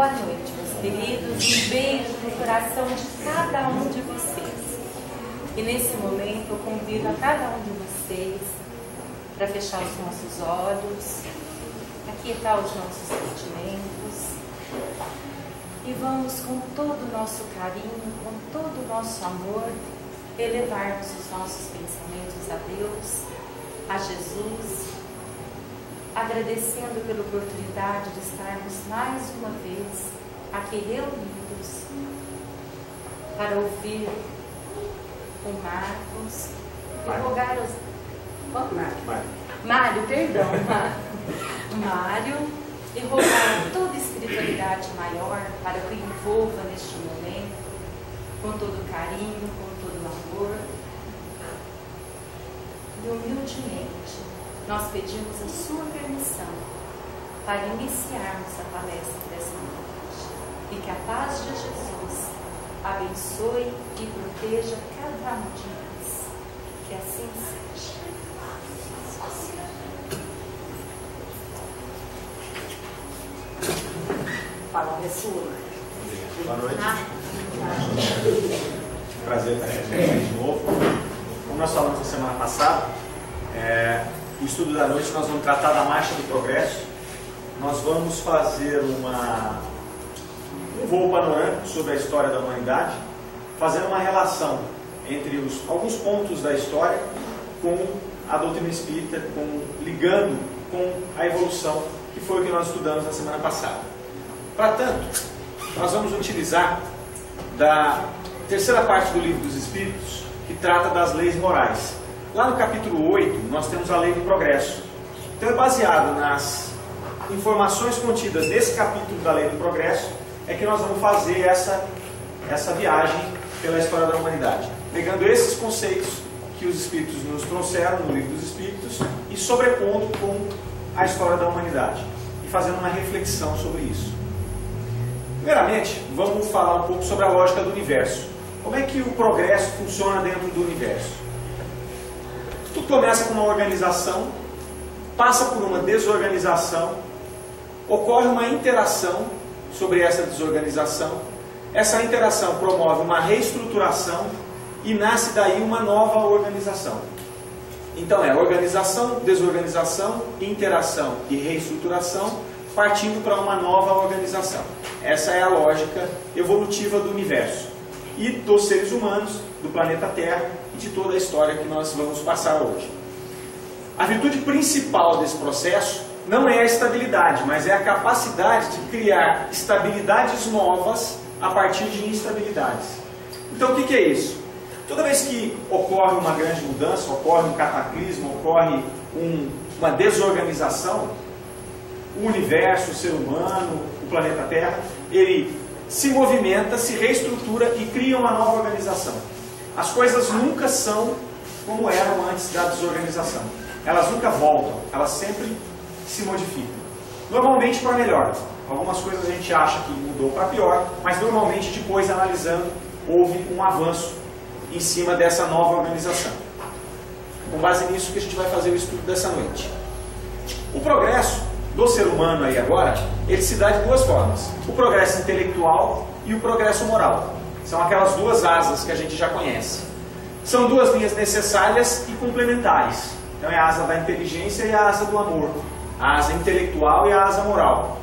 Boa noite, meus queridos. Um beijo no coração de cada um de vocês. E nesse momento eu convido a cada um de vocês para fechar os nossos olhos, aquietar os nossos sentimentos e vamos com todo o nosso carinho, com todo o nosso amor, elevarmos os nossos pensamentos a Deus, a Jesus, agradecendo pela oportunidade de estarmos mais uma vez aqui reunidos para ouvir o Marcos e rogar os... Mário, perdão, Mário, e rogar toda espiritualidade maior para que o envolva neste momento, com todo carinho, com todo amor. E humildemente, nós pedimos a sua permissão para iniciarmos a palestra dessa noite. E que a paz de Jesus abençoe e proteja cada um de nós. Que assim seja. Palavra é sua. Boa noite. Prazer estar aqui de novo. Como nós falamos na semana passada, o estudo da noite nós vamos tratar da marcha do progresso. Nós vamos fazer um voo panorâmico sobre a história da humanidade, fazendo uma relação entre alguns pontos da história com a doutrina espírita, ligando com a evolução, que foi o que nós estudamos na semana passada. Para tanto, nós vamos utilizar da terceira parte do Livro dos Espíritos, que trata das leis morais. Lá no capítulo 8, nós temos a lei do progresso. Então é baseado nas informações contidas nesse capítulo da lei do progresso, é que nós vamos fazer essa viagem pela história da humanidade, pegando esses conceitos que os Espíritos nos trouxeram no Livro dos Espíritos e sobrepondo com a história da humanidade e fazendo uma reflexão sobre isso. Primeiramente, vamos falar um pouco sobre a lógica do universo. Como é que o progresso funciona dentro do universo? Tudo começa com uma organização, passa por uma desorganização, ocorre uma interação sobre essa desorganização, essa interação promove uma reestruturação e nasce daí uma nova organização. Então é organização, desorganização, interação e reestruturação, partindo para uma nova organização. Essa é a lógica evolutiva do universo e dos seres humanos, do planeta Terra e de toda a história que nós vamos passar hoje. A virtude principal desse processo não é a estabilidade, mas é a capacidade de criar estabilidades novas a partir de instabilidades. Então o que é isso? Toda vez que ocorre uma grande mudança, ocorre um cataclismo, ocorre uma desorganização, o universo, o ser humano, o planeta Terra, ele se movimenta, se reestrutura e cria uma nova organização. As coisas nunca são como eram antes da desorganização. Elas nunca voltam, elas sempre se modificam. Normalmente para melhor. Algumas coisas a gente acha que mudou para pior, mas normalmente depois, analisando, houve um avanço em cima dessa nova organização. Com base nisso que a gente vai fazer o estudo dessa noite. O progresso do ser humano aí agora, ele se dá de duas formas. O progresso intelectual e o progresso moral. São aquelas duas asas que a gente já conhece. São duas linhas necessárias e complementares. Então é a asa da inteligência e a asa do amor. A asa intelectual e a asa moral.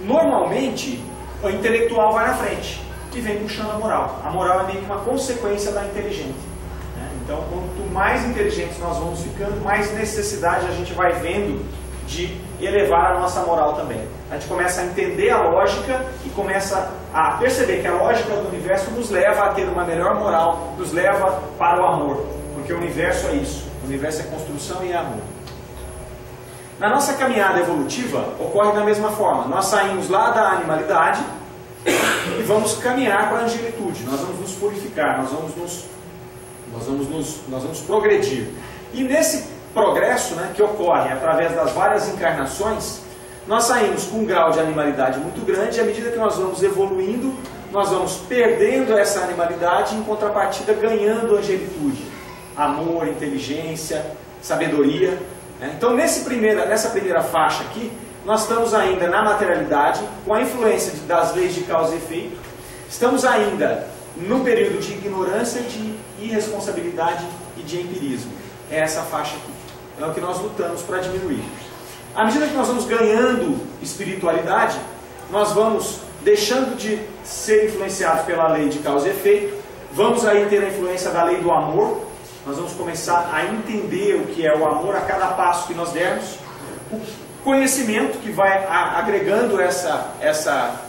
Normalmente, o intelectual vai na frente e vem puxando a moral. A moral é meio que uma consequência da inteligência. Então, quanto mais inteligentes nós vamos ficando, mais necessidade a gente vai vendo de elevar a nossa moral também. A gente começa a entender a lógica e começa a perceber que a lógica do universo nos leva a ter uma melhor moral, nos leva para o amor, porque o universo é isso. O universo é construção e é amor. Na nossa caminhada evolutiva, ocorre da mesma forma. Nós saímos lá da animalidade e vamos caminhar para a angelitude. Nós vamos nos purificar, nós vamos progredir. E nesse progresso, que ocorre através das várias encarnações, nós saímos com um grau de animalidade muito grande e à medida que nós vamos evoluindo, nós vamos perdendo essa animalidade e em contrapartida ganhando angelitude, amor, inteligência, sabedoria. Então nessa primeira faixa aqui nós estamos ainda na materialidade, com a influência das leis de causa e efeito, estamos ainda no período de ignorância, de irresponsabilidade e de empirismo. É essa faixa aqui. É o que nós lutamos para diminuir. À medida que nós vamos ganhando espiritualidade, nós vamos deixando de ser influenciados pela lei de causa e efeito, vamos aí ter a influência da lei do amor, nós vamos começar a entender o que é o amor a cada passo que nós dermos, o conhecimento que vai agregando essa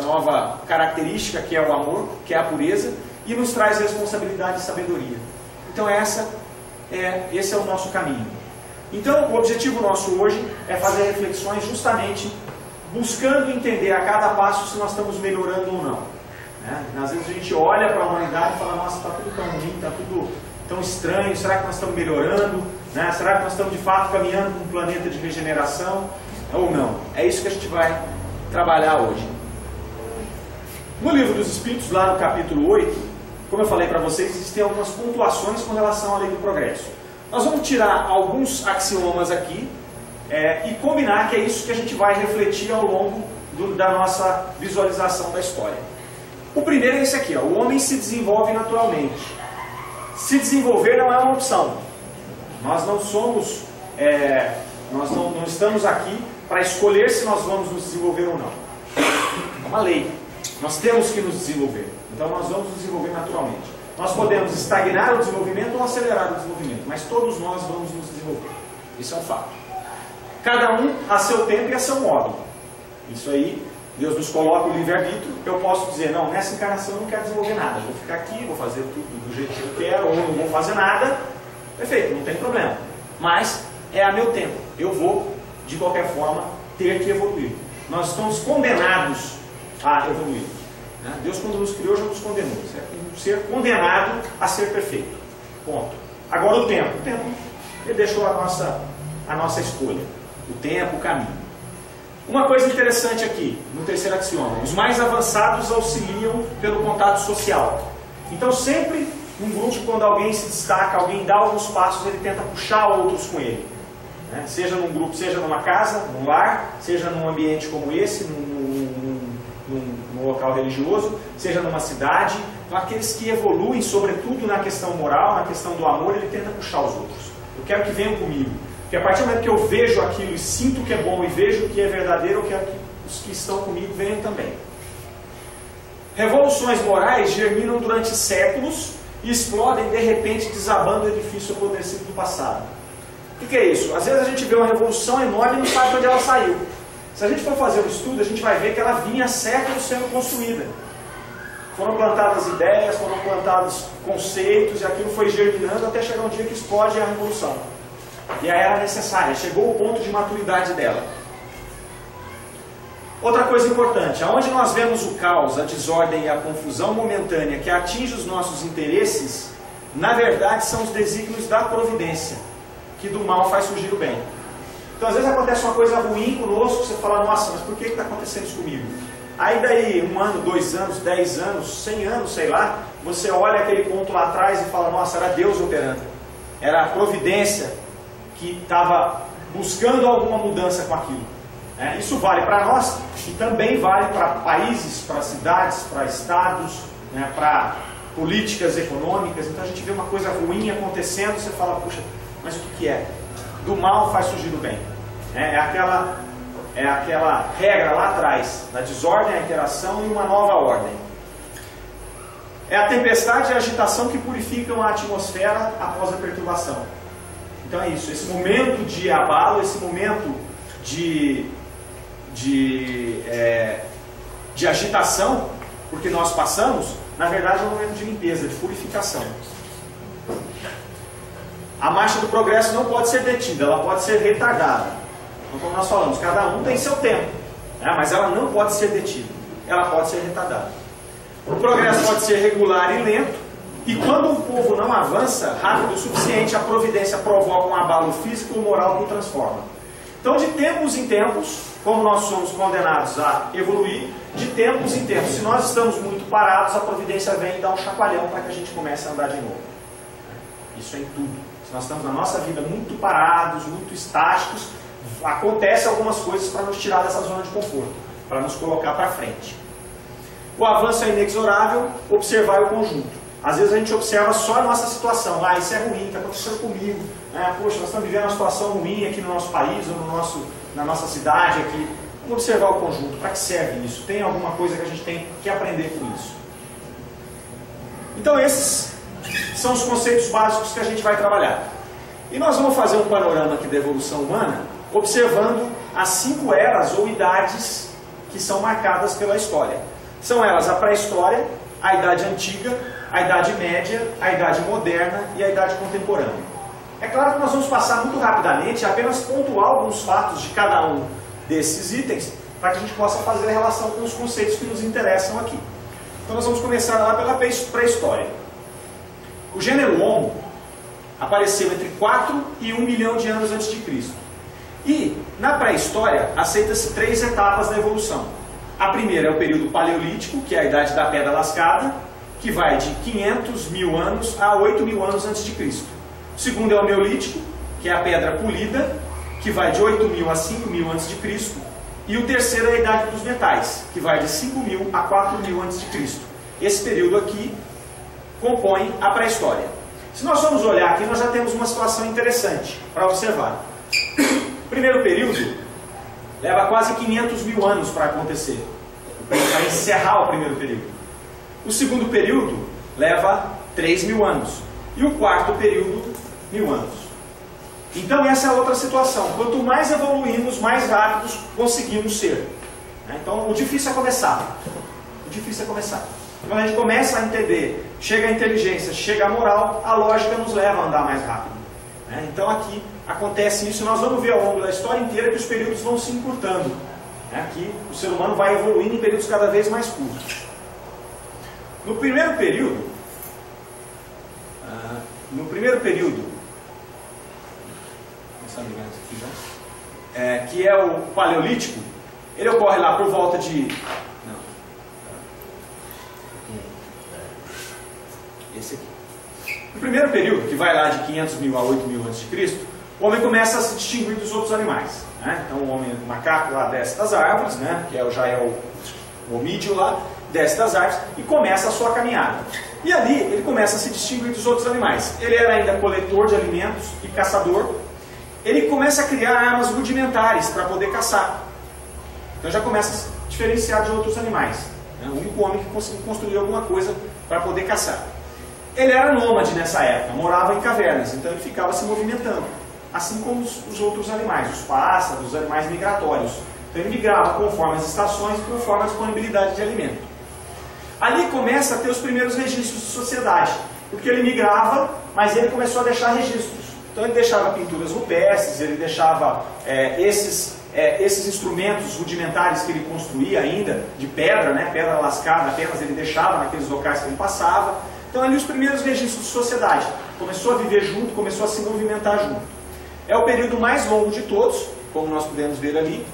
nova característica que é o amor, que é a pureza, e nos traz responsabilidade e sabedoria. Então esse é o nosso caminho. Então o objetivo nosso hoje é fazer reflexões justamente buscando entender a cada passo se nós estamos melhorando ou não. Às vezes a gente olha para a humanidade e fala, nossa, está tudo tão ruim, está tudo tão estranho, será que nós estamos melhorando? Será que nós estamos de fato caminhando para um planeta de regeneração? Ou não? É isso que a gente vai trabalhar hoje. No Livro dos Espíritos, lá no capítulo 8, como eu falei para vocês, existem algumas pontuações com relação à lei do progresso. Nós vamos tirar alguns axiomas aqui e combinar que é isso que a gente vai refletir ao longo da nossa visualização da história. O primeiro é esse aqui, ó, o homem se desenvolve naturalmente. Se desenvolver não é uma opção. Nós não somos, nós não estamos aqui para escolher se nós vamos nos desenvolver ou não. É uma lei. Nós temos que nos desenvolver. Então nós vamos nos desenvolver naturalmente. Nós podemos estagnar o desenvolvimento ou acelerar o desenvolvimento, mas todos nós vamos nos desenvolver. Isso é um fato. Cada um a seu tempo e a seu modo. Isso aí, Deus nos coloca o livre-arbítrio. Eu posso dizer, não, nessa encarnação eu não quero desenvolver nada. Vou ficar aqui, vou fazer tudo do jeito que eu quero, ou não vou fazer nada. Perfeito, não tem problema. Mas é a meu tempo. Eu vou, de qualquer forma, ter que evoluir. Nós estamos condenados a evoluir. Deus, quando nos criou, já nos condenou. Ser condenado a ser perfeito. Ponto. Agora o tempo. O tempo, ele deixou a nossa escolha. O tempo, o caminho. Uma coisa interessante aqui, no terceiro axioma. Os mais avançados auxiliam pelo contato social. Então sempre, num grupo, quando alguém se destaca, alguém dá alguns passos, ele tenta puxar outros com ele. Seja num grupo, seja numa casa, num lar, seja num ambiente como esse, num local religioso, seja numa cidade. Então aqueles que evoluem, sobretudo na questão moral, na questão do amor, ele tenta puxar os outros. Eu quero que venham comigo. Porque a partir do momento que eu vejo aquilo e sinto que é bom e vejo que é verdadeiro, eu quero que os que estão comigo venham também. Revoluções morais germinam durante séculos e explodem de repente, desabando o edifício apodrecido do passado. O que é isso? Às vezes a gente vê uma revolução enorme e não sabe de onde ela saiu. Se a gente for fazer um estudo, a gente vai ver que ela vinha há séculos sendo construída. Foram plantadas ideias, foram plantados conceitos, e aquilo foi germinando até chegar um dia que explode a revolução. E aí era necessária, chegou o ponto de maturidade dela. Outra coisa importante, aonde nós vemos o caos, a desordem e a confusão momentânea que atinge os nossos interesses, na verdade são os desígnios da providência, que do mal faz surgir o bem. Então às vezes acontece uma coisa ruim conosco, você fala, nossa, mas por que está acontecendo isso comigo? Aí daí, 1 ano, 2 anos, 10 anos, 100 anos, sei lá, você olha aquele ponto lá atrás e fala, nossa, era Deus operando. Era a providência que estava buscando alguma mudança com aquilo. Isso vale para nós e também vale para países, para cidades, para estados, para políticas econômicas. Então a gente vê uma coisa ruim acontecendo e você fala, puxa, mas o que é? Do mal faz surgir o bem. É aquela regra lá atrás, da desordem, a interação e uma nova ordem. É a tempestade e a agitação que purificam a atmosfera após a perturbação. Então é isso, esse momento de abalo, esse momento de agitação, porque nós passamos, na verdade é um momento de limpeza, de purificação. A marcha do progresso não pode ser detida, ela pode ser retardada. Então, como nós falamos, cada um tem seu tempo, mas ela não pode ser detida, ela pode ser retardada. O progresso pode ser regular e lento, e quando o povo não avança rápido o suficiente, a providência provoca um abalo físico ou moral que o transforma. Então, de tempos em tempos, como nós somos condenados a evoluir, de tempos em tempos, se nós estamos muito parados, a providência vem e dá um chacoalhão para que a gente comece a andar de novo. Isso é em tudo. Se nós estamos na nossa vida muito parados, muito estáticos, acontecem algumas coisas para nos tirar dessa zona de conforto, para nos colocar para frente. O avanço é inexorável, observar o conjunto. Às vezes a gente observa só a nossa situação. Ah, isso é ruim, está acontecendo comigo. Poxa, nós estamos vivendo uma situação ruim aqui no nosso país, ou na nossa cidade aqui. Vamos observar o conjunto. Para que serve isso? Tem alguma coisa que a gente tem que aprender com isso? Então esses são os conceitos básicos que a gente vai trabalhar. E nós vamos fazer um panorama aqui da evolução humana, observando as 5 eras ou idades que são marcadas pela história. São elas a pré-história, a idade antiga, a idade média, a idade moderna e a idade contemporânea. É claro que nós vamos passar muito rapidamente, apenas pontuar alguns fatos de cada um desses itens, para que a gente possa fazer a relação com os conceitos que nos interessam aqui. Então nós vamos começar lá pela pré-história. O gênero Homo apareceu entre 4 e 1 milhão de anos antes de Cristo. E, na pré-história, aceita-se 3 etapas da evolução. A primeira é o período paleolítico, que é a idade da pedra lascada, que vai de 500 mil anos a 8 mil anos antes de Cristo. O segundo é o neolítico, que é a pedra polida, que vai de 8 mil a 5 mil antes de Cristo. E o terceiro é a idade dos metais, que vai de 5 mil a 4 mil antes de Cristo. Esse período aqui compõe a pré-história. Se nós formos olhar aqui, nós já temos uma situação interessante para observar. O primeiro período leva quase 500 mil anos para acontecer, para encerrar o primeiro período. O segundo período leva 3 mil anos. E o quarto período, 1000 anos. Então essa é outra situação. Quanto mais evoluímos, mais rápidos conseguimos ser. Então o difícil é começar. O difícil é começar. Quando a gente começa a entender, chega a inteligência, chega a moral, a lógica nos leva a andar mais rápido. Então aqui acontece isso e nós vamos ver ao longo da história inteira que os períodos vão se encurtando. Aqui o ser humano vai evoluindo em períodos cada vez mais curtos. No primeiro período, que é o paleolítico, ele ocorre lá por volta de... Esse aqui. No primeiro período, que vai lá de 500 mil a 8 mil a.C., o homem começa a se distinguir dos outros animais. Então o homem, o macaco lá desce das árvores, que já é o homídeo lá, desce das árvores e começa a sua caminhada. E ali ele começa a se distinguir dos outros animais. Ele era ainda coletor de alimentos e caçador. Ele começa a criar armas rudimentares para poder caçar. Então já começa a se diferenciar de outros animais. O único homem que conseguiu construir alguma coisa para poder caçar. Ele era nômade nessa época, morava em cavernas, então ele ficava se movimentando. Assim como os outros animais, os pássaros, os animais migratórios. Então ele migrava conforme as estações e conforme a disponibilidade de alimento. Ali começa a ter os primeiros registros de sociedade, porque ele migrava, mas ele começou a deixar registros. Então ele deixava pinturas rupestres, ele deixava esses instrumentos rudimentares que ele construía ainda, de pedra, pedra lascada apenas, ele deixava naqueles locais que ele passava. Então ali os primeiros registros de sociedade. Começou a viver junto, começou a se movimentar junto. É o período mais longo de todos, como nós podemos ver ali.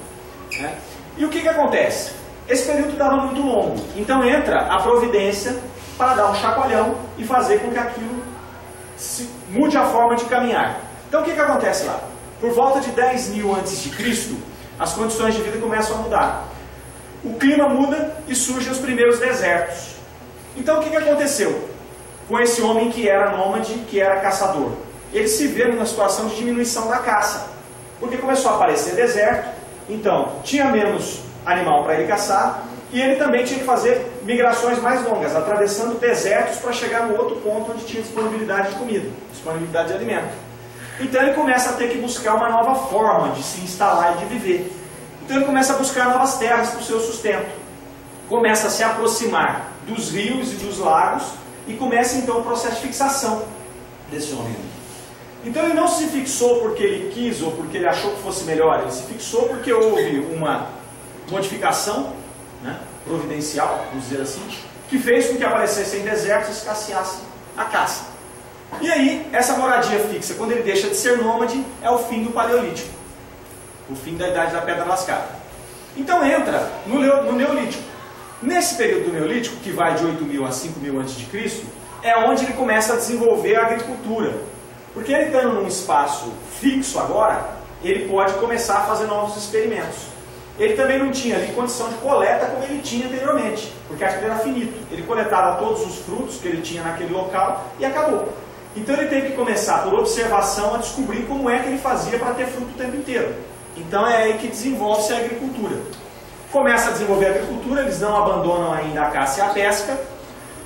E o que acontece? Esse período estava muito longo, então entra a providência para dar um chacoalhão e fazer com que aquilo mude a forma de caminhar. Então o que acontece lá? Por volta de 10 mil a.C., as condições de vida começam a mudar. O clima muda e surgem os primeiros desertos. Então o que aconteceu com esse homem que era nômade, que era caçador? Ele se vê numa situação de diminuição da caça, porque começou a aparecer deserto, então tinha menos animal para ele caçar, e ele também tinha que fazer migrações mais longas, atravessando desertos para chegar no outro ponto onde tinha disponibilidade de comida, disponibilidade de alimento. Então ele começa a ter que buscar uma nova forma de se instalar e de viver. Então ele começa a buscar novas terras para o seu sustento. Começa a se aproximar dos rios e dos lagos e começa então o processo de fixação desse homem. Então ele não se fixou porque ele quis ou porque ele achou que fosse melhor, ele se fixou porque houve uma modificação providencial, vamos dizer assim, que fez com que aparecessem desertos e escasseasse a caça. E aí, essa moradia fixa, quando ele deixa de ser nômade, é o fim do paleolítico, o fim da idade da pedra lascada. Então entra no neolítico. Nesse período do neolítico, que vai de 8 mil a 5 mil a.C., é onde ele começa a desenvolver a agricultura. Porque ele estando num espaço fixo agora, ele pode começar a fazer novos experimentos. Ele também não tinha ali condição de coleta como ele tinha anteriormente, porque aquilo era finito. Ele coletava todos os frutos que ele tinha naquele local e acabou. Então ele teve que começar, por observação, a descobrir como é que ele fazia para ter fruto o tempo inteiro. Então é aí que desenvolve-se a agricultura. Começa a desenvolver a agricultura, eles não abandonam ainda a caça e a pesca.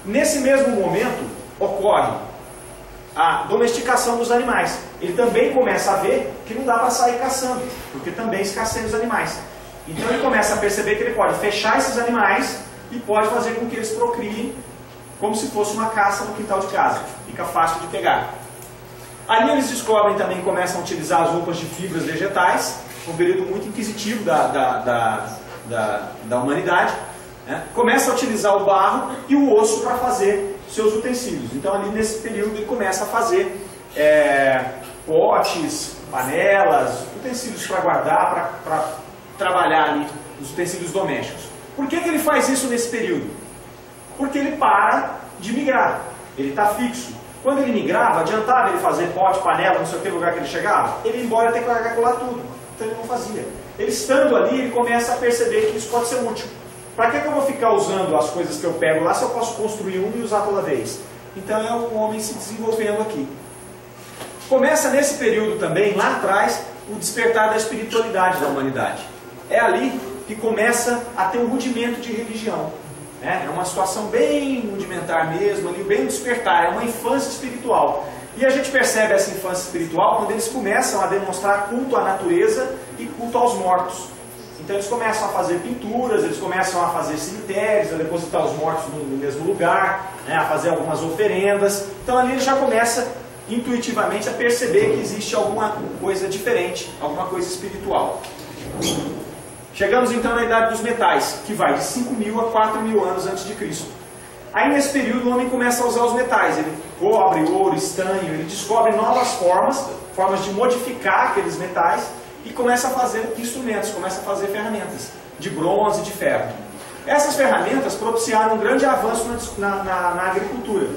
Nesse mesmo momento, ocorre a domesticação dos animais. Ele também começa a ver que não dá para sair caçando, porque também escasseiam os animais. Então ele começa a perceber que ele pode fechar esses animais e pode fazer com que eles procriem como se fosse uma caça no quintal de casa. Fica fácil de pegar. Ali eles descobrem também, começam a utilizar as roupas de fibras vegetais, um período muito inquisitivo da humanidade. Né? Começa a utilizar o barro e o osso para fazer seus utensílios. Então ali nesse período ele começa a fazer potes, panelas, utensílios para guardar, para trabalhar ali os utensílios domésticos. Por que ele faz isso nesse período? Porque ele para de migrar, ele está fixo. Quando ele migrava, adiantava ele fazer pote, panela, não sei o que lugar que ele chegava? Ele ia embora ter que largar colar tudo, então ele não fazia. Ele estando ali, ele começa a perceber que isso pode ser útil. Para que eu vou ficar usando as coisas que eu pego lá se eu posso construir uma e usar toda vez? Então é o homem se desenvolvendo aqui. Começa nesse período também, lá atrás, o despertar da espiritualidade da humanidade. É ali que começa a ter um rudimento de religião. É uma situação bem rudimentar mesmo, ali, bem despertar, é uma infância espiritual. E a gente percebe essa infância espiritual quando eles começam a demonstrar culto à natureza e culto aos mortos. Então eles começam a fazer pinturas, eles começam a fazer cemitérios, a depositar os mortos no mesmo lugar, né, a fazer algumas oferendas. Então ali ele já começa intuitivamente a perceber que existe alguma coisa diferente, alguma coisa espiritual. Chegamos então na Idade dos Metais, que vai de 5.000 a 4.000 anos antes de Cristo. Aí nesse período o homem começa a usar os metais, ele cobre, ouro, estanho, ele descobre novas formas de modificar aqueles metais e começa a fazer instrumentos, começa a fazer ferramentas de bronze e de ferro. Essas ferramentas propiciaram um grande avanço na agricultura.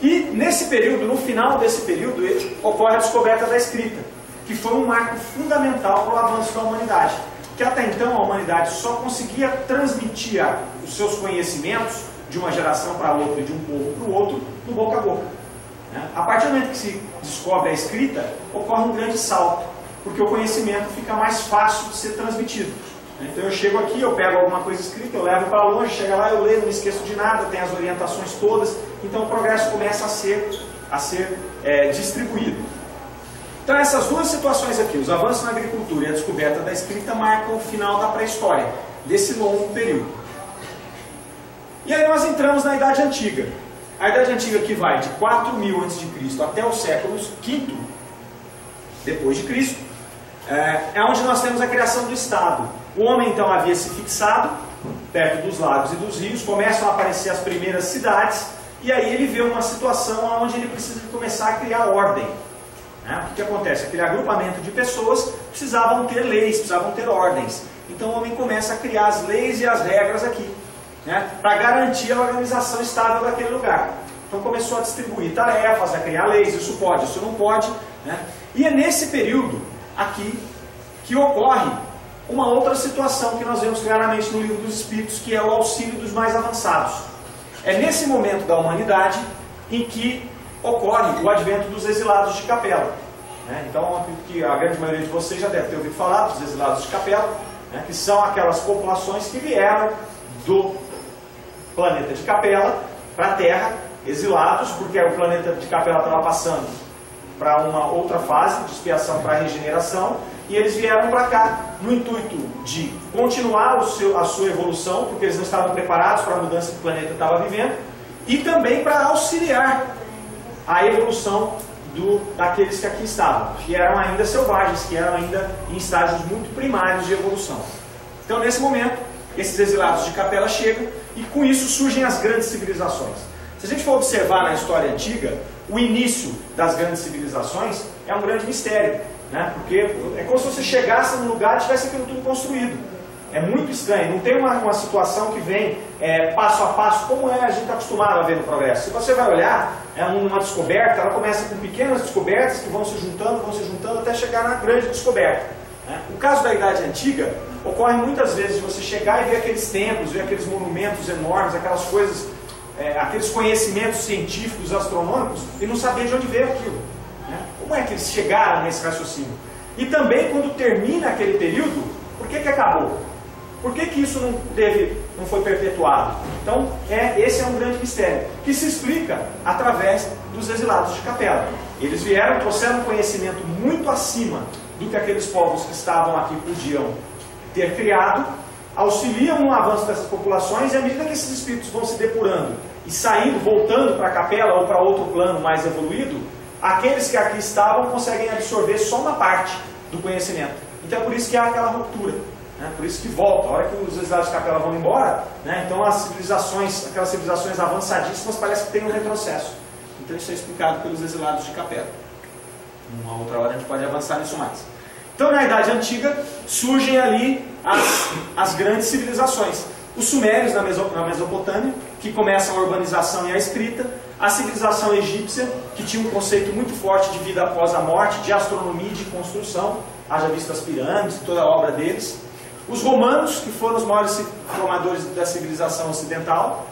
E nesse período, no final desse período, ocorre a descoberta da escrita, que foi um marco fundamental para o avanço da humanidade. Que até então a humanidade só conseguia transmitir os seus conhecimentos de uma geração para outra e de um povo para o outro, do boca a boca. A partir do momento que se descobre a escrita, ocorre um grande salto, porque o conhecimento fica mais fácil de ser transmitido. Então eu chego aqui, eu pego alguma coisa escrita, eu levo para longe, chega lá, eu leio, não esqueço de nada, tem as orientações todas, então o progresso começa a ser distribuído. Então essas duas situações aqui, os avanços na agricultura e a descoberta da escrita, marcam o final da pré-história, desse longo período. E aí nós entramos na Idade Antiga. A Idade Antiga que vai de 4.000 a.C. até o século V depois de Cristo, é onde nós temos a criação do Estado. O homem então havia se fixado perto dos lagos e dos rios, começam a aparecer as primeiras cidades, e aí ele vê uma situação onde ele precisa começar a criar ordem. O que acontece? Aquele agrupamento de pessoas precisavam ter leis, precisavam ter ordens. Então o homem começa a criar as leis e as regras aqui, para garantir a organização estável daquele lugar. Então começou a distribuir tarefas, a criar leis, isso pode, isso não pode. E é nesse período aqui que ocorre uma outra situação que nós vemos claramente no Livro dos Espíritos, que é o auxílio dos mais avançados. É nesse momento da humanidade em que ocorre o advento dos exilados de Capela. Então, que a grande maioria de vocês já deve ter ouvido falar dos exilados de Capela, que são aquelas populações que vieram do planeta de Capela para a Terra, exilados, porque o planeta de Capela estava passando para uma outra fase de expiação para a regeneração, e eles vieram para cá no intuito de continuar a sua evolução, porque eles não estavam preparados para a mudança que o planeta estava vivendo, e também para auxiliar a evolução daqueles que aqui estavam, que eram ainda selvagens, que eram ainda em estágios muito primários de evolução. Então, nesse momento, esses exilados de Capela chegam e com isso surgem as grandes civilizações. Se a gente for observar na história antiga, o início das grandes civilizações é um grande mistério, porque é como se você chegasse num lugar e tivesse aquilo tudo construído. É muito estranho, não tem uma situação que vem passo a passo, como a gente está acostumado a ver no progresso. Se você vai olhar uma descoberta, ela começa com pequenas descobertas que vão se juntando até chegar na grande descoberta. O caso da Idade Antiga ocorre muitas vezes de você chegar e ver aqueles templos, ver aqueles monumentos enormes, aquelas coisas, aqueles conhecimentos científicos, astronômicos, e não saber de onde veio aquilo. Como é que eles chegaram nesse raciocínio? E também quando termina aquele período, por que acabou? Por que isso não foi perpetuado? Então, esse é um grande mistério, que se explica através dos exilados de Capela. Eles vieram, trouxeram um conhecimento muito acima do que aqueles povos que estavam aqui podiam ter criado, auxiliam no avanço dessas populações, e à medida que esses espíritos vão se depurando e saindo, voltando para a Capela ou para outro plano mais evoluído, aqueles que aqui estavam conseguem absorver só uma parte do conhecimento. Então é por isso que há aquela ruptura. Por isso que volta, a hora que os exilados de Capela vão embora, então as civilizações, aquelas civilizações avançadíssimas, parece que tem um retrocesso. Então isso é explicado pelos exilados de Capela. Uma outra hora a gente pode avançar nisso mais. Então na Idade Antiga surgem ali as grandes civilizações. Os sumérios na Mesopotâmia, que começam a urbanização e a escrita. A civilização egípcia, que tinha um conceito muito forte de vida após a morte, de astronomia e de construção, haja visto as pirâmides e toda a obra deles. Os romanos, que foram os maiores formadores da civilização ocidental,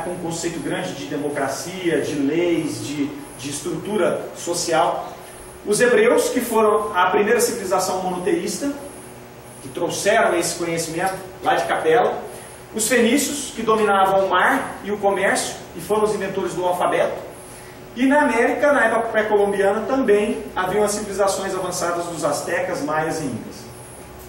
com um conceito grande de democracia, de leis, de estrutura social. Os hebreus, que foram a primeira civilização monoteísta, que trouxeram esse conhecimento lá de Capela. Os fenícios, que dominavam o mar e o comércio, e foram os inventores do alfabeto. E na América, na época pré-colombiana, também haviam as civilizações avançadas dos astecas, maias e incas.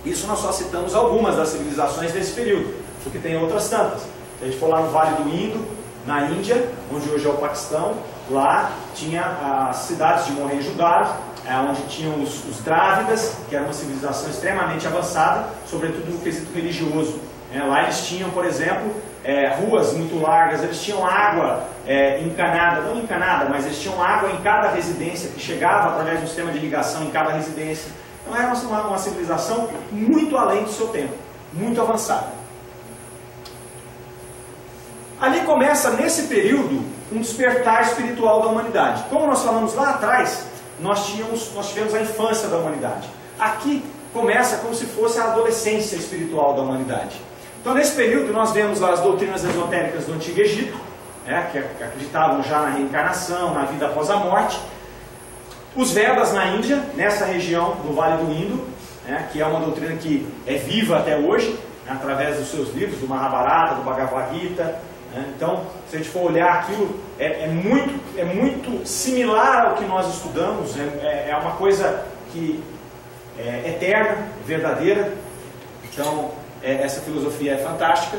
Isso nós só citamos algumas das civilizações desse período, porque tem outras tantas. Se a gente for lá no Vale do Indo, na Índia, onde hoje é o Paquistão, lá tinha as cidades de Mohenjo-Daro, onde tinham os Drávidas, que era uma civilização extremamente avançada, sobretudo no quesito religioso. Lá eles tinham, por exemplo, ruas muito largas, eles tinham água encanada, não encanada, mas eles tinham água em cada residência, que chegava através de um sistema de irrigação em cada residência. Então era uma civilização muito além do seu tempo, muito avançada. Ali começa, nesse período, um despertar espiritual da humanidade. Como nós falamos lá atrás, nós tivemos a infância da humanidade. Aqui começa como se fosse a adolescência espiritual da humanidade. Então nesse período nós vemos lá as doutrinas esotéricas do Antigo Egito, que acreditavam já na reencarnação, na vida após a morte. Os Vedas na Índia, nessa região do Vale do Indo, que é uma doutrina que é viva até hoje, através dos seus livros, do Mahabharata, do Bhagavad Gita. Então, se a gente for olhar aquilo, é muito similar ao que nós estudamos, é uma coisa que é eterna, verdadeira. Então, essa filosofia é fantástica.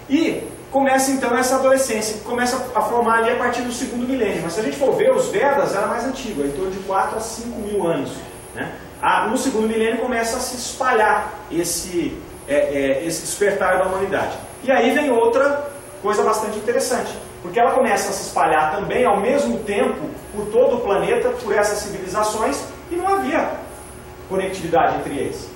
E começa então essa adolescência, que começa a formar ali a partir do segundo milênio. Mas se a gente for ver, os Vedas era mais antigo, em torno de 4 a 5 mil anos. No segundo milênio começa a se espalhar esse despertar da humanidade. E aí vem outra coisa bastante interessante, porque ela começa a se espalhar também ao mesmo tempo por todo o planeta, por essas civilizações, e não havia conectividade entre eles.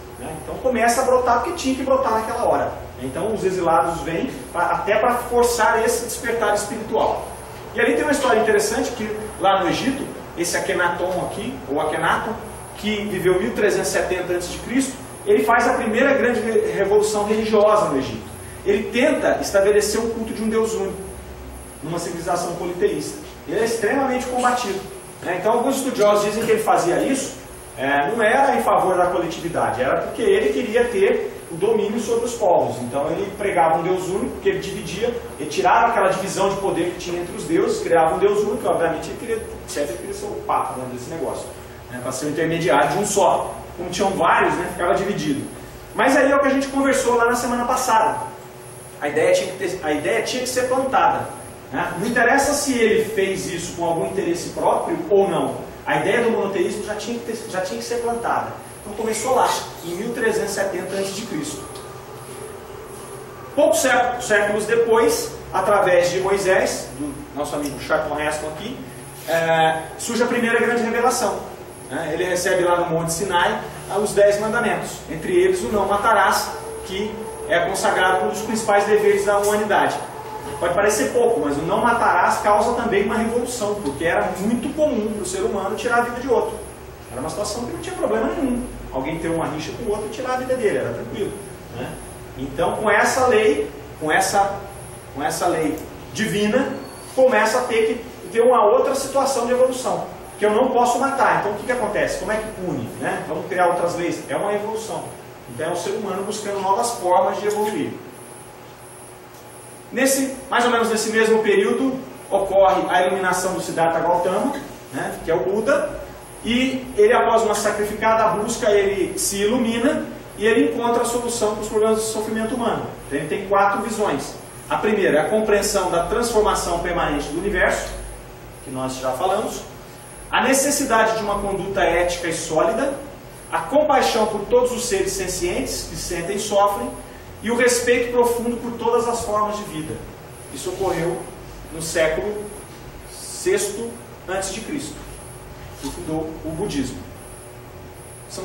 Então começa a brotar porque tinha que brotar naquela hora. Então os exilados vêm até para forçar esse despertar espiritual. E ali tem uma história interessante que lá no Egito, esse Akhenaton aqui, ou Akhenaton, que viveu 1370 a.C., ele faz a primeira grande revolução religiosa no Egito. Ele tenta estabelecer o culto de um Deus único, numa civilização politeísta. Ele é extremamente combatido. Então alguns estudiosos dizem que ele fazia isso, não era em favor da coletividade, era porque ele queria ter o domínio sobre os povos. Então ele pregava um Deus único, que ele dividia, ele tirava aquela divisão de poder que tinha entre os deuses, criava um Deus único, obviamente ele queria ser o papa desse negócio, para ser o intermediário de um só. Como tinham vários, ficava dividido. Mas aí é o que a gente conversou lá na semana passada. A ideia tinha que ser plantada. Não interessa se ele fez isso com algum interesse próprio ou não. A ideia do monoteísmo já tinha que ser plantada. Então começou lá, em 1370 a.C. Poucos séculos depois, através de Moisés, do nosso amigo Charlton Heston aqui, surge a primeira grande revelação. Ele recebe lá no Monte Sinai os 10 mandamentos, entre eles o não matarás, que é consagrado como um dos principais deveres da humanidade. Pode parecer pouco, mas o não matarás causa também uma revolução, porque era muito comum para o ser humano tirar a vida de outro. Era uma situação que não tinha problema nenhum. Alguém ter uma rixa com o outro e tirar a vida dele, era tranquilo, né? Então, com essa lei, com essa lei divina, começa a ter uma outra situação de evolução, que eu não posso matar. Então, o que acontece? Como é que pune, né? Vamos criar outras leis? É uma evolução. Então, é o ser humano buscando novas formas de evoluir. Mais ou menos nesse mesmo período, ocorre a iluminação do Siddhartha Gautama, né, que é o Buda, e ele, após uma sacrificada busca, ele se ilumina e ele encontra a solução para os problemas do sofrimento humano. Então, ele tem 4 visões. A primeira é a compreensão da transformação permanente do universo, que nós já falamos, a necessidade de uma conduta ética e sólida, a compaixão por todos os seres sencientes que sentem e sofrem, e o respeito profundo por todas as formas de vida. Isso ocorreu no século VI a.C., que fundou o budismo. São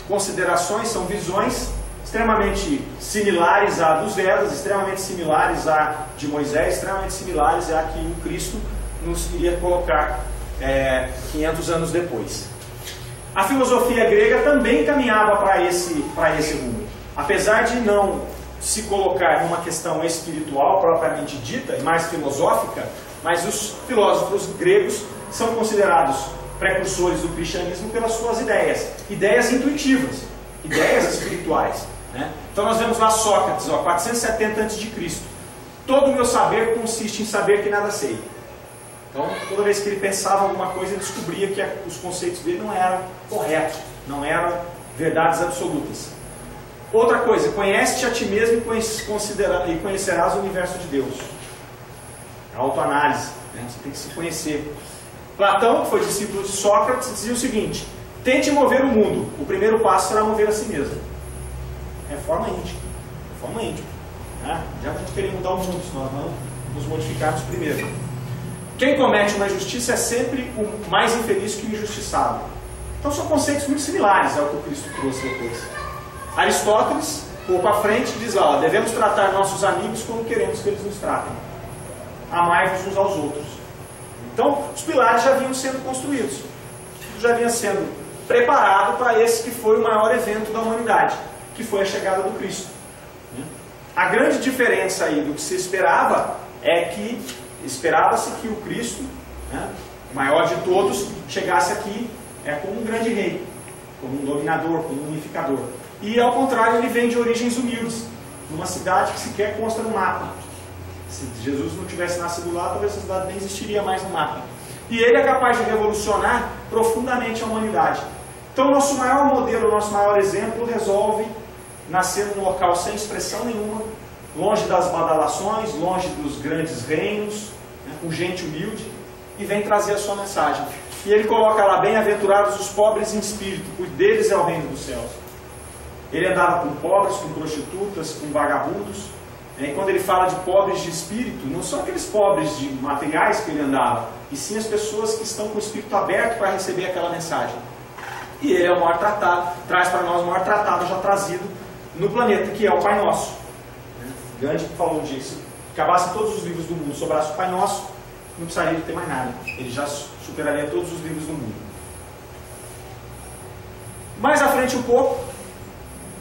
considerações, são visões extremamente similares à dos Vedas, extremamente similares à de Moisés, extremamente similares à que o Cristo nos iria colocar 500 anos depois. A filosofia grega também caminhava para esse rumo. Apesar de não se colocar numa questão espiritual propriamente dita e mais filosófica, mas os filósofos gregos são considerados precursores do cristianismo pelas suas ideias intuitivas, ideias espirituais, né? Então nós vemos lá Sócrates, 470 a.C. Todo o meu saber consiste em saber que nada sei. Então, toda vez que ele pensava alguma coisa, ele descobria que os conceitos dele não eram corretos, não eram verdades absolutas. Outra coisa, conhece-te a ti mesmo e conhecerás o universo de Deus. A autoanálise, né? Você tem que se conhecer. Platão, que foi discípulo de Sócrates, dizia o seguinte: tente mover o mundo, o primeiro passo será mover a si mesmo. Reforma íntima. Reforma íntima. Né? Já que a gente queria mudar o mundo, se nós não nos modificarmos primeiro. Quem comete uma injustiça é sempre o mais infeliz que o injustiçado. Então são conceitos muito similares ao que o Cristo trouxe depois. Aristóteles, pouco à frente, diz lá: devemos tratar nossos amigos como queremos que eles nos tratem. Amai-vos uns aos outros. Então, os pilares já vinham sendo construídos. Já vinha sendo preparado para esse que foi o maior evento da humanidade, que foi a chegada do Cristo. A grande diferença aí do que se esperava é que esperava-se que o Cristo, né, o maior de todos, chegasse aqui como um grande rei, como um dominador, como um unificador. E ao contrário, ele vem de origens humildes, numa cidade que sequer consta no mapa. Se Jesus não tivesse nascido lá, talvez essa cidade nem existiria mais no mapa. E ele é capaz de revolucionar profundamente a humanidade. Então, o nosso maior modelo, o nosso maior exemplo, resolve nascer num local sem expressão nenhuma, longe das badalações, longe dos grandes reinos, né, com gente humilde, e vem trazer a sua mensagem. E ele coloca lá: bem-aventurados os pobres em espírito, pois deles é o reino dos céus. Ele andava com pobres, com prostitutas, com vagabundos. E quando ele fala de pobres de espírito, não são aqueles pobres de materiais que ele andava, e sim as pessoas que estão com o espírito aberto para receber aquela mensagem. E ele é o maior tratado, traz para nós o maior tratado já trazido no planeta, que é o Pai Nosso. Gandhi falou disso. Se acabasse todos os livros do mundo, sobrasse o Pai Nosso, não precisaria de ter mais nada. Ele já superaria todos os livros do mundo. Mais à frente um pouco,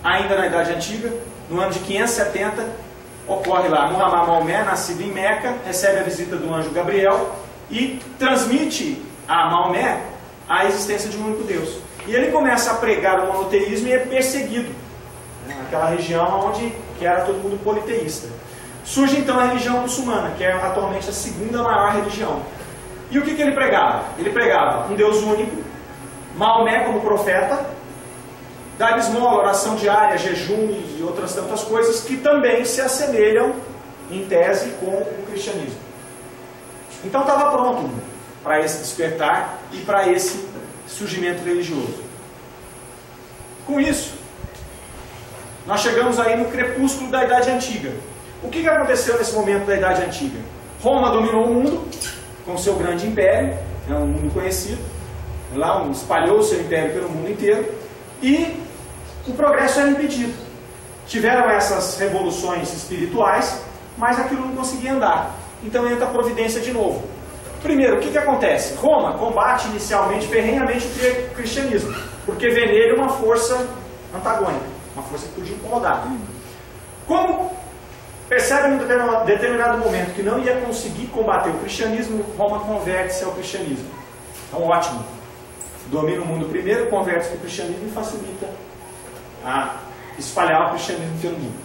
ainda na Idade Antiga, no ano de 570, ocorre lá Muhammad Maomé, nascido em Meca, recebe a visita do anjo Gabriel e transmite a Maomé a existência de um único Deus. E ele começa a pregar o monoteísmo e é perseguido naquela região que era todo mundo politeísta. Surge então a religião muçulmana, que é atualmente a segunda maior religião. E o que ele pregava? Ele pregava um Deus único, Maomé como profeta, dar esmola, oração diária, jejum e outras tantas coisas que também se assemelham, em tese, com o cristianismo. Então estava pronto para esse despertar e para esse surgimento religioso. Com isso, nós chegamos aí no crepúsculo da Idade Antiga. O que aconteceu nesse momento da Idade Antiga? Roma dominou o mundo com seu grande império, é um mundo conhecido, lá espalhou seu império pelo mundo inteiro, e o progresso era impedido. tiveram essas revoluções espirituais, mas aquilo não conseguia andar. Então entra a providência de novo. Primeiro, o que acontece? Roma combate inicialmente ferrenhamente o cristianismo, porque vê nele uma força antagônica, uma força que podia incomodar. Como percebe em um determinado momento que não ia conseguir combater o cristianismo, Roma converte-se ao cristianismo. Então, ótimo. Domina o mundo primeiro, converte-se para o cristianismo e facilita a espalhar o cristianismo pelo mundo.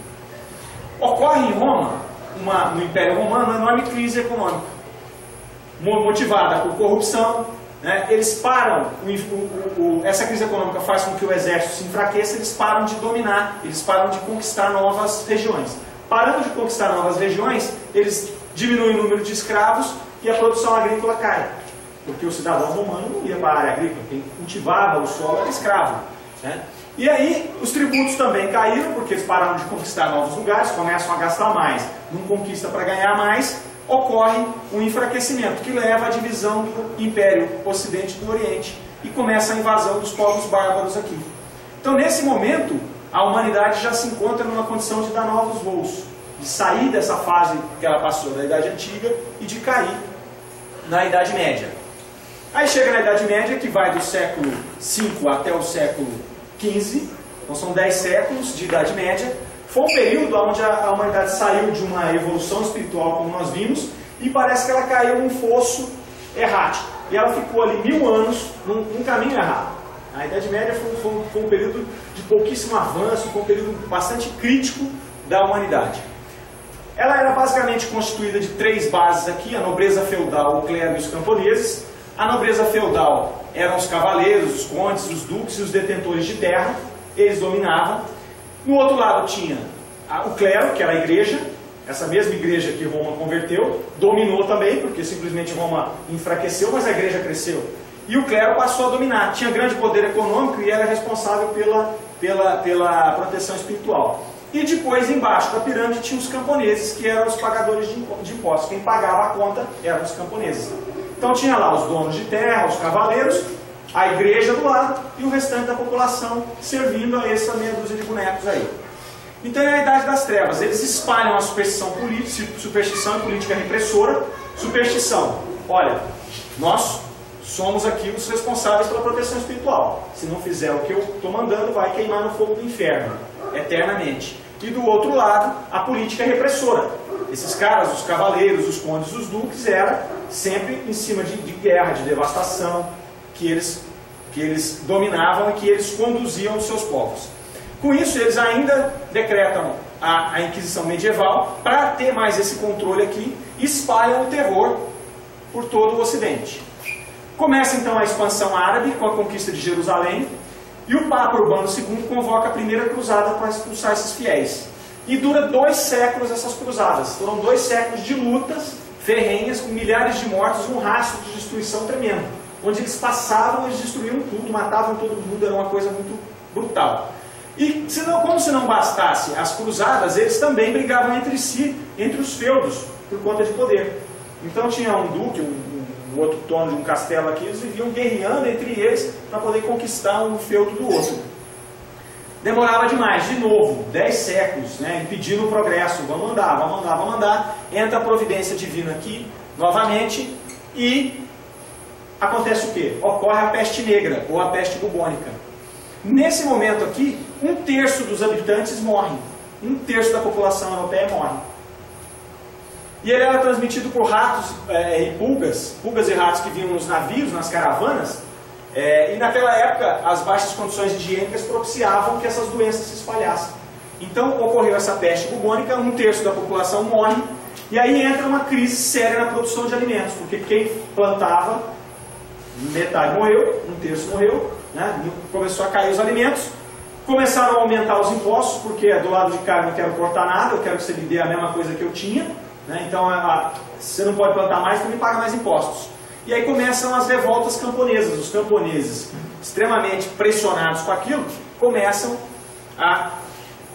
Ocorre em Roma, no Império Romano, uma enorme crise econômica, motivada por corrupção, né? Eles param, essa crise econômica faz com que o exército se enfraqueça, eles param de dominar, eles param de conquistar novas regiões. Parando de conquistar novas regiões, eles diminuem o número de escravos e a produção agrícola cai. Porque o cidadão romano não ia para a área agrícola, quem cultivava o solo era escravo, né? E aí os tributos também caíram, porque eles pararam de conquistar novos lugares, começam a gastar mais, não conquista para ganhar mais, ocorre um enfraquecimento que leva à divisão do Império Ocidente do Oriente e começa a invasão dos povos bárbaros aqui. Então nesse momento a humanidade já se encontra numa condição de dar novos voos, de sair dessa fase que ela passou da Idade Antiga e de cair na Idade Média. Aí chega na Idade Média, que vai do século V até o século XV, então são 10 séculos de Idade Média. Foi um período onde a humanidade saiu de uma evolução espiritual, como nós vimos, e parece que ela caiu num fosso errático. E ela ficou ali 1000 anos num caminho errado. A Idade Média foi um período de pouquíssimo avanço, foi um período bastante crítico da humanidade. Ela era basicamente constituída de 3 bases aqui: a nobreza feudal, o clero e os camponeses. A nobreza feudal eram os cavaleiros, os condes, os duques e os detentores de terra, eles dominavam. No outro lado tinha o clero, que era a igreja, essa mesma igreja que Roma converteu, dominou também, porque simplesmente Roma enfraqueceu, mas a igreja cresceu. E o clero passou a dominar, tinha grande poder econômico e era responsável pela proteção espiritual. E depois, embaixo da pirâmide, tinha os camponeses, que eram os pagadores de impostos. Quem pagava a conta eram os camponeses. Então tinha lá os donos de terra, os cavaleiros, a igreja do lado e o restante da população servindo a essa meia dúzia de bonecos aí. Então é a Idade das Trevas. Eles espalham a superstição e política repressora. Superstição: olha, nós somos aqui os responsáveis pela proteção espiritual. Se não fizer o que eu estou mandando, vai queimar no fogo do inferno, eternamente. E do outro lado, a política repressora. Esses caras, os cavaleiros, os condes, os duques, era sempre em cima de guerra, de devastação, que eles dominavam e que eles conduziam os seus povos. Com isso, eles ainda decretam a Inquisição medieval para ter mais esse controle aqui, e espalham o terror por todo o Ocidente. Começa então a expansão árabe com a conquista de Jerusalém, e o Papa Urbano II convoca a primeira cruzada para expulsar esses fiéis. E dura 2 séculos essas cruzadas. Foram 2 séculos de lutas ferrenhas, com milhares de mortos, um rastro de destruição tremendo. Onde eles passavam, eles destruíam tudo, matavam todo mundo, era uma coisa muito brutal. E como se não bastasse as cruzadas, eles também brigavam entre si, entre os feudos, por conta de poder. Então tinha um duque, um outro dono de um castelo aqui, eles viviam guerreando entre eles para poder conquistar um feudo do outro. Demorava demais, de novo, 10 séculos, né, impedindo o progresso. Vamos andar, vamos andar, vamos andar. Entra a providência divina aqui, novamente, e acontece o quê? Ocorre a peste negra, ou a peste bubônica. Nesse momento aqui, 1/3 dos habitantes morrem. 1/3 da população europeia morre. E ele era transmitido por ratos e pulgas e ratos que vinham nos navios, nas caravanas. E naquela época, as baixas condições higiênicas propiciavam que essas doenças se espalhassem. Então ocorreu essa peste bubônica, 1/3 da população morre, e aí entra uma crise séria na produção de alimentos, porque quem plantava, metade morreu, 1/3 morreu, né? Começou a cair os alimentos, começaram a aumentar os impostos, porque do lado de cá eu não quero cortar nada, eu quero que você me dê a mesma coisa que eu tinha, né? Então você não pode plantar mais, então me paga mais impostos. E aí começam as revoltas camponesas. Os camponeses, extremamente pressionados com aquilo, começam a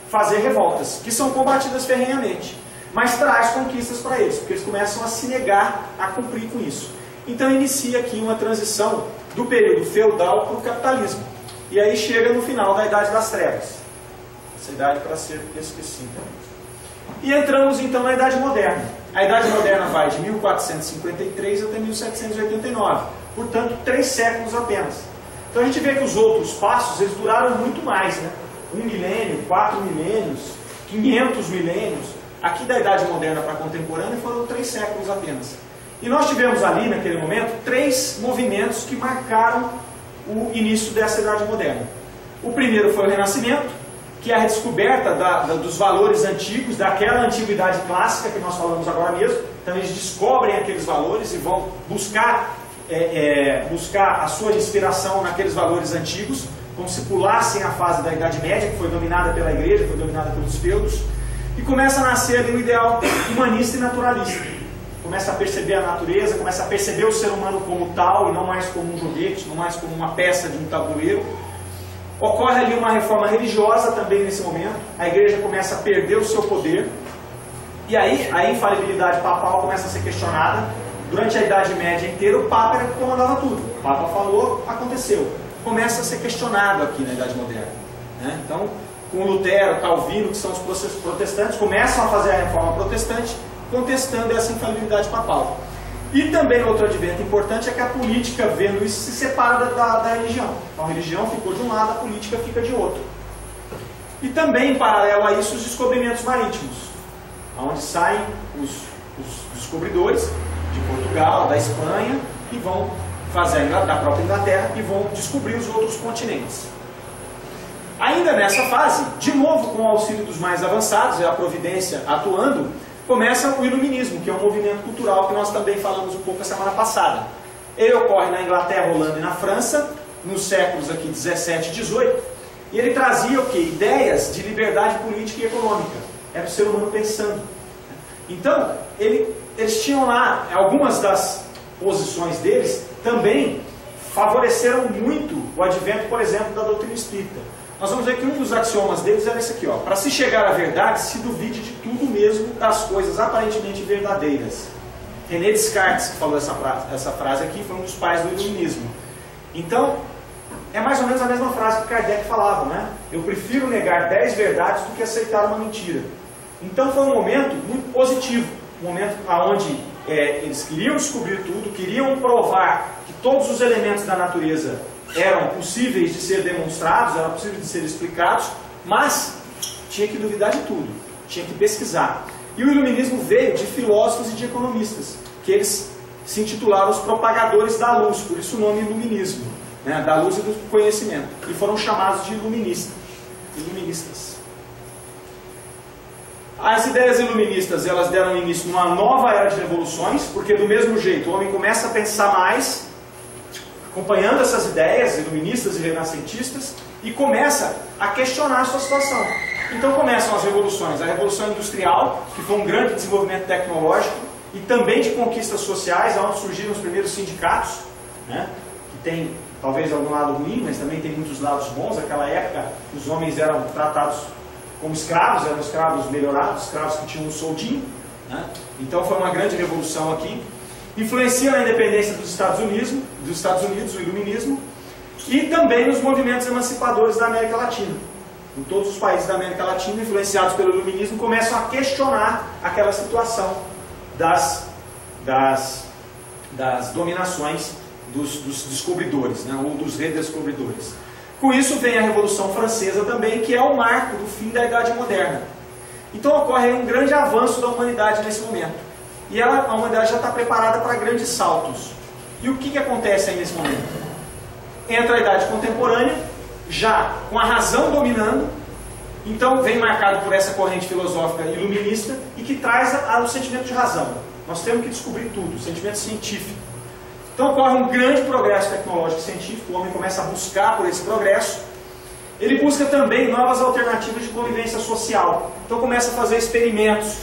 fazer revoltas, que são combatidas ferrenhamente. Mas traz conquistas para eles, porque eles começam a se negar a cumprir com isso. Então inicia aqui uma transição do período feudal para o capitalismo. E aí chega no final da Idade das Trevas. essa idade para ser esquecida. E entramos então na Idade Moderna. A Idade Moderna vai de 1453 até 1789, portanto 3 séculos apenas. Então a gente vê que os outros passos eles duraram muito mais, né? 1 milênio, 4 milênios, 500 milênios. Aqui da Idade Moderna para a contemporânea foram 3 séculos apenas. E nós tivemos ali, naquele momento, 3 movimentos que marcaram o início dessa Idade Moderna. O primeiro foi o Renascimento, que é a redescoberta dos valores antigos, daquela antiguidade clássica que nós falamos agora mesmo. Então eles descobrem aqueles valores e vão buscar a sua inspiração naqueles valores antigos, como se pulassem a fase da Idade Média, que foi dominada pela Igreja, foi dominada pelos feudos, e começa a nascer ali o ideal humanista e naturalista. Começa a perceber a natureza, começa a perceber o ser humano como tal, e não mais como um joguete, não mais como uma peça de um tabuleiro. Ocorre ali uma reforma religiosa também nesse momento, a Igreja começa a perder o seu poder, e aí a infalibilidade papal começa a ser questionada. Durante a Idade Média inteira, o Papa era que comandava tudo. O Papa falou, aconteceu. Começa a ser questionado aqui na Idade Moderna, né? Então, com Lutero, Calvino, que são os protestantes, começam a fazer a reforma protestante, contestando essa infalibilidade papal. E também outro advento importante é que a política, vendo isso, se separa da religião. Então a religião ficou de um lado, a política fica de outro. E também, em paralelo a isso, os descobrimentos marítimos, onde saem os descobridores de Portugal, da Espanha, e vão fazer da própria Inglaterra, e vão descobrir os outros continentes. Ainda nessa fase, de novo com o auxílio dos mais avançados, a providência atuando, começa o Iluminismo, que é um movimento cultural que nós também falamos um pouco a semana passada. Ele ocorre na Inglaterra, Holanda e na França, nos séculos aqui 17 e 18, e ele trazia o quê? Ideias de liberdade política e econômica. Era o ser humano pensando. Então, eles tinham lá, algumas das posições deles também favoreceram muito o advento, por exemplo, da doutrina espírita. Nós vamos ver que um dos axiomas deles era esse aqui, ó: para se chegar à verdade, se duvide de tudo mesmo das coisas aparentemente verdadeiras. René Descartes, que falou essa frase aqui, foi um dos pais do Iluminismo. Então, é mais ou menos a mesma frase que Kardec falava, né? Eu prefiro negar 10 verdades do que aceitar uma mentira. Então foi um momento muito positivo, um momento onde eles queriam descobrir tudo, queriam provar que todos os elementos da natureza eram possíveis de ser demonstrados, eram possíveis de ser explicados, mas tinha que duvidar de tudo, tinha que pesquisar. E o Iluminismo veio de filósofos e de economistas, que eles se intitularam os propagadores da luz, por isso o nome Iluminismo, né, da luz e do conhecimento, e foram chamados de iluministas. As ideias iluministas, elas deram início numa nova era de revoluções, porque do mesmo jeito o homem começa a pensar mais, acompanhando essas ideias iluministas e renascentistas, e começa a questionar a sua situação. Então começam as revoluções, a Revolução Industrial, que foi um grande desenvolvimento tecnológico, e também de conquistas sociais, onde surgiram os primeiros sindicatos, né, que tem talvez algum lado ruim, mas também tem muitos lados bons. Naquela época os homens eram tratados como escravos, eram escravos melhorados, escravos que tinham um soldinho, né? Então foi uma grande revolução aqui. Influencia na independência dos Estados Unidos, o Iluminismo, e também nos movimentos emancipadores da América Latina. Em todos os países da América Latina, influenciados pelo Iluminismo, começam a questionar aquela situação das dominações dos descobridores, né, ou dos redescobridores. Com isso vem a Revolução Francesa também, que é o marco do fim da Idade Moderna. Então ocorre um grande avanço da humanidade nesse momento. E a humanidade já está preparada para grandes saltos. E o que acontece aí nesse momento? Entra a Idade Contemporânea, já com a razão dominando, então vem marcado por essa corrente filosófica iluminista, e que traz o sentimento de razão. Nós temos que descobrir tudo, o sentimento científico. Então ocorre um grande progresso tecnológico e científico, o homem começa a buscar por esse progresso. Ele busca também novas alternativas de convivência social. Então começa a fazer experimentos,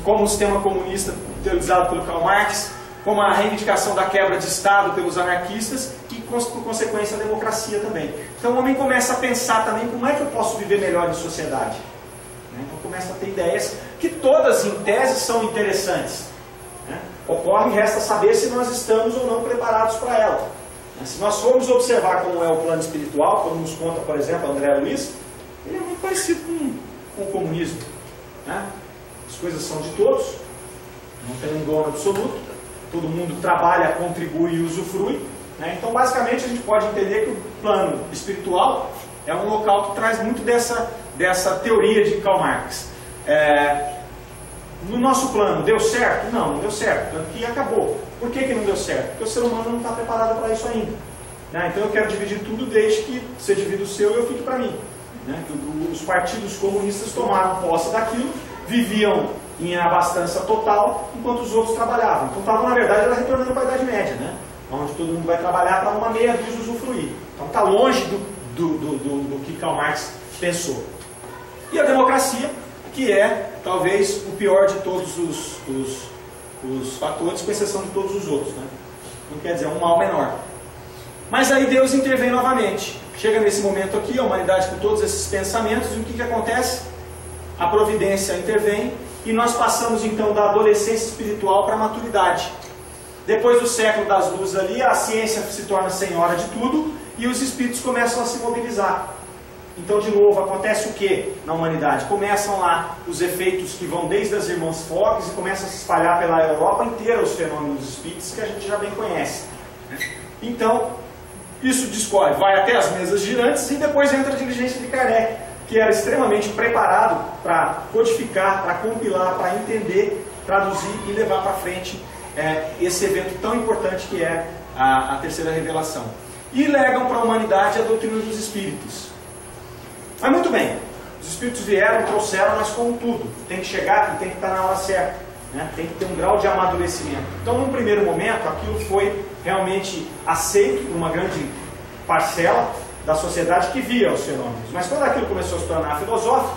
como o sistema comunista teorizado pelo Karl Marx, como a reivindicação da quebra de Estado pelos anarquistas, e por consequência a democracia também. Então o homem começa a pensar também como é que eu posso viver melhor em sociedade. Então começa a ter ideias que todas em tese são interessantes. Ocorre, resta saber se nós estamos ou não preparados para ela. Se nós formos observar como é o plano espiritual, como nos conta, por exemplo, André Luiz, ele é muito parecido com com o comunismo. Né? As coisas são de todos, não tem um dono absoluto, todo mundo trabalha, contribui e usufrui. Né? Então, basicamente, a gente pode entender que o plano espiritual é um local que traz muito dessa teoria de Karl Marx. No nosso plano, deu certo? Não deu certo. Aqui acabou. Por que não deu certo? Porque o ser humano não está preparado para isso ainda. Né? Então eu quero dividir tudo desde que você divida o seu e eu fique para mim. Né? Os partidos comunistas tomaram posse daquilo, viviam em abastança total, enquanto os outros trabalhavam. Então estavam, na verdade, era retornando para a Idade Média, né? Onde todo mundo vai trabalhar para uma meia dúzia usufruir. Então está longe do que Karl Marx pensou. E a democracia, que é talvez o pior de todos os fatores, com exceção de todos os outros. Né? Não quer dizer, é um mal menor. Mas aí Deus intervém novamente. Chega nesse momento aqui, a humanidade com todos esses pensamentos, e o que acontece? A providência intervém, e nós passamos então da adolescência espiritual para a maturidade. Depois do século das luzes ali, a ciência se torna senhora de tudo, e os espíritos começam a se mobilizar. Então, de novo, acontece o que na humanidade? Começam lá os efeitos que vão desde as irmãs Fox e começam a se espalhar pela Europa inteira os fenômenos espíritos que a gente já bem conhece. Então, isso discorre, vai até as mesas girantes e depois entra a diligência de Kardec, que era extremamente preparado para codificar, para compilar, para entender, traduzir e levar para frente esse evento tão importante que é a terceira revelação. E legam para a humanidade a doutrina dos espíritos. Mas muito bem, os espíritos vieram, trouxeram, mas como tudo, tem que chegar e tem que estar na hora certa, né? Tem que ter um grau de amadurecimento. Então, num primeiro momento, aquilo foi realmente aceito por uma grande parcela da sociedade que via os fenômenos. Mas quando aquilo começou a se tornar filosófico,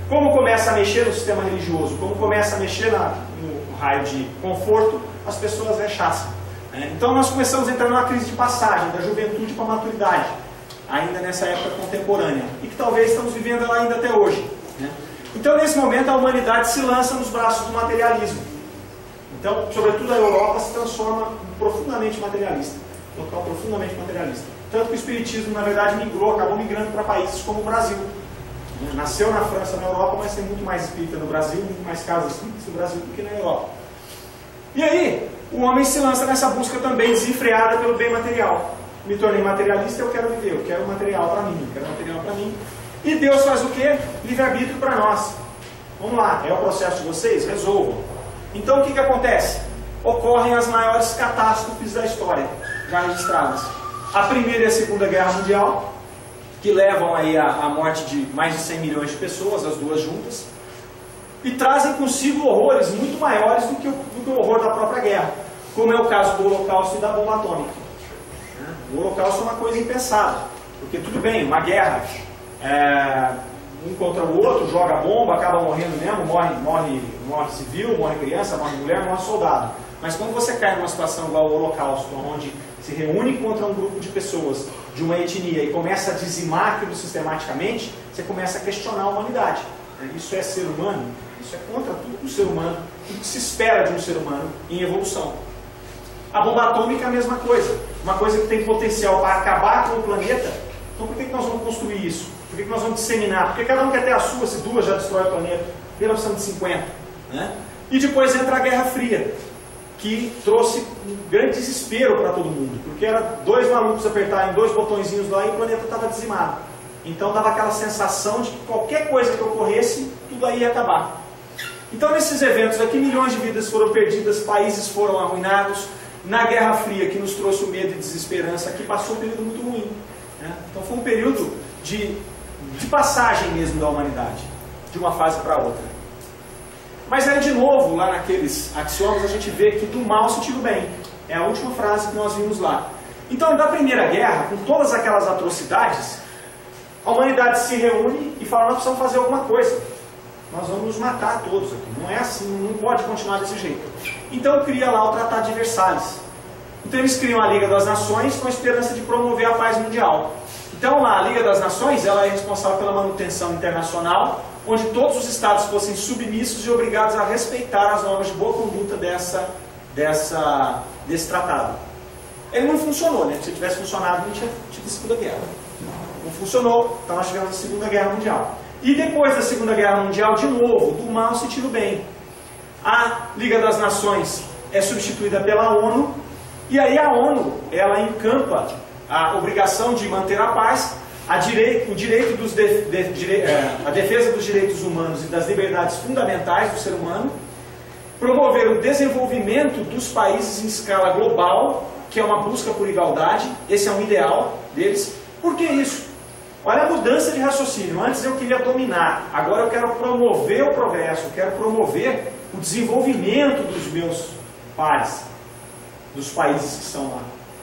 como começa a mexer no sistema religioso, como começa a mexer no raio de conforto, as pessoas rechaçam. Né? Então nós começamos a entrar numa crise de passagem, da juventude para a maturidade, ainda nessa época contemporânea, e que talvez estamos vivendo ela ainda até hoje. Né? Então nesse momento a humanidade se lança nos braços do materialismo. Então, sobretudo a Europa se transforma profundamente materialista, local profundamente materialista. Tanto que o espiritismo, na verdade, acabou migrando para países como o Brasil. Nasceu na França, na Europa, mas tem muito mais espírita no Brasil, muito mais casas espíritas no Brasil do que na Europa. E aí, o homem se lança nessa busca também desenfreada pelo bem material. Me tornei materialista, eu quero viver, eu quero material para mim, eu quero material para mim. E Deus faz o quê? Livre-arbítrio para nós. Vamos lá, é o processo de vocês? Resolvam. Então o que acontece? Ocorrem as maiores catástrofes da história, já registradas. A Primeira e a Segunda Guerra Mundial, que levam aí à morte de mais de 100 milhões de pessoas, as duas juntas, e trazem consigo horrores muito maiores do que o horror da própria guerra, como é o caso do Holocausto e da bomba atômica. O Holocausto é uma coisa impensada, porque tudo bem, uma guerra, um contra o outro, joga bomba, acaba morrendo mesmo, morre civil, morre criança, morre mulher, morre soldado. Mas quando você cai numa situação igual ao Holocausto, onde se reúne contra um grupo de pessoas de uma etnia e começa a dizimar aquilo sistematicamente, você começa a questionar a humanidade. Isso é ser humano? Isso é contra tudo do ser humano, tudo que se espera de um ser humano em evolução. A bomba atômica é a mesma coisa, uma coisa que tem potencial para acabar com o planeta. Então por que nós vamos construir isso? Por que nós vamos disseminar? Porque cada um quer ter a sua, se duas já destrói o planeta. Primeiro nós precisamos de 50. Né? E depois entra a Guerra Fria, que trouxe um grande desespero para todo mundo, porque era dois malucos apertarem dois botõezinhos lá e o planeta estava dizimado. Então dava aquela sensação de que qualquer coisa que ocorresse, tudo aí ia acabar. Então nesses eventos aqui, milhões de vidas foram perdidas, países foram arruinados. Na Guerra Fria, que nos trouxe o medo e desesperança, aqui passou um período muito ruim. Né? Então foi um período de passagem mesmo da humanidade, de uma fase para outra. Mas aí de novo, lá naqueles axiomas, a gente vê que do mal se tira o bem. É a última frase que nós vimos lá. Então, da Primeira Guerra, com todas aquelas atrocidades, a humanidade se reúne e fala, nós precisamos fazer alguma coisa. Nós vamos nos matar todos aqui. Não é assim, não pode continuar desse jeito. Então cria lá o Tratado de Versalhes. Então eles criam a Liga das Nações com a esperança de promover a paz mundial. Então a Liga das Nações ela é responsável pela manutenção internacional, onde todos os estados fossem submissos e obrigados a respeitar as normas de boa conduta desse tratado. Ele não funcionou, né? Se tivesse funcionado, não tinha tido a Segunda Guerra. Não funcionou, então nós tivemos a Segunda Guerra Mundial. E depois da Segunda Guerra Mundial, de novo, do mal se tira o bem. A Liga das Nações é substituída pela ONU, e aí a ONU, ela encampa a obrigação de manter a paz, a defesa dos direitos humanos e das liberdades fundamentais do ser humano, promover o desenvolvimento dos países em escala global, que é uma busca por igualdade, esse é um ideal deles. Por que isso? Olha a mudança de raciocínio. Antes eu queria dominar, agora eu quero promover o progresso, eu quero promover o desenvolvimento dos meus pares, dos países que estão lá.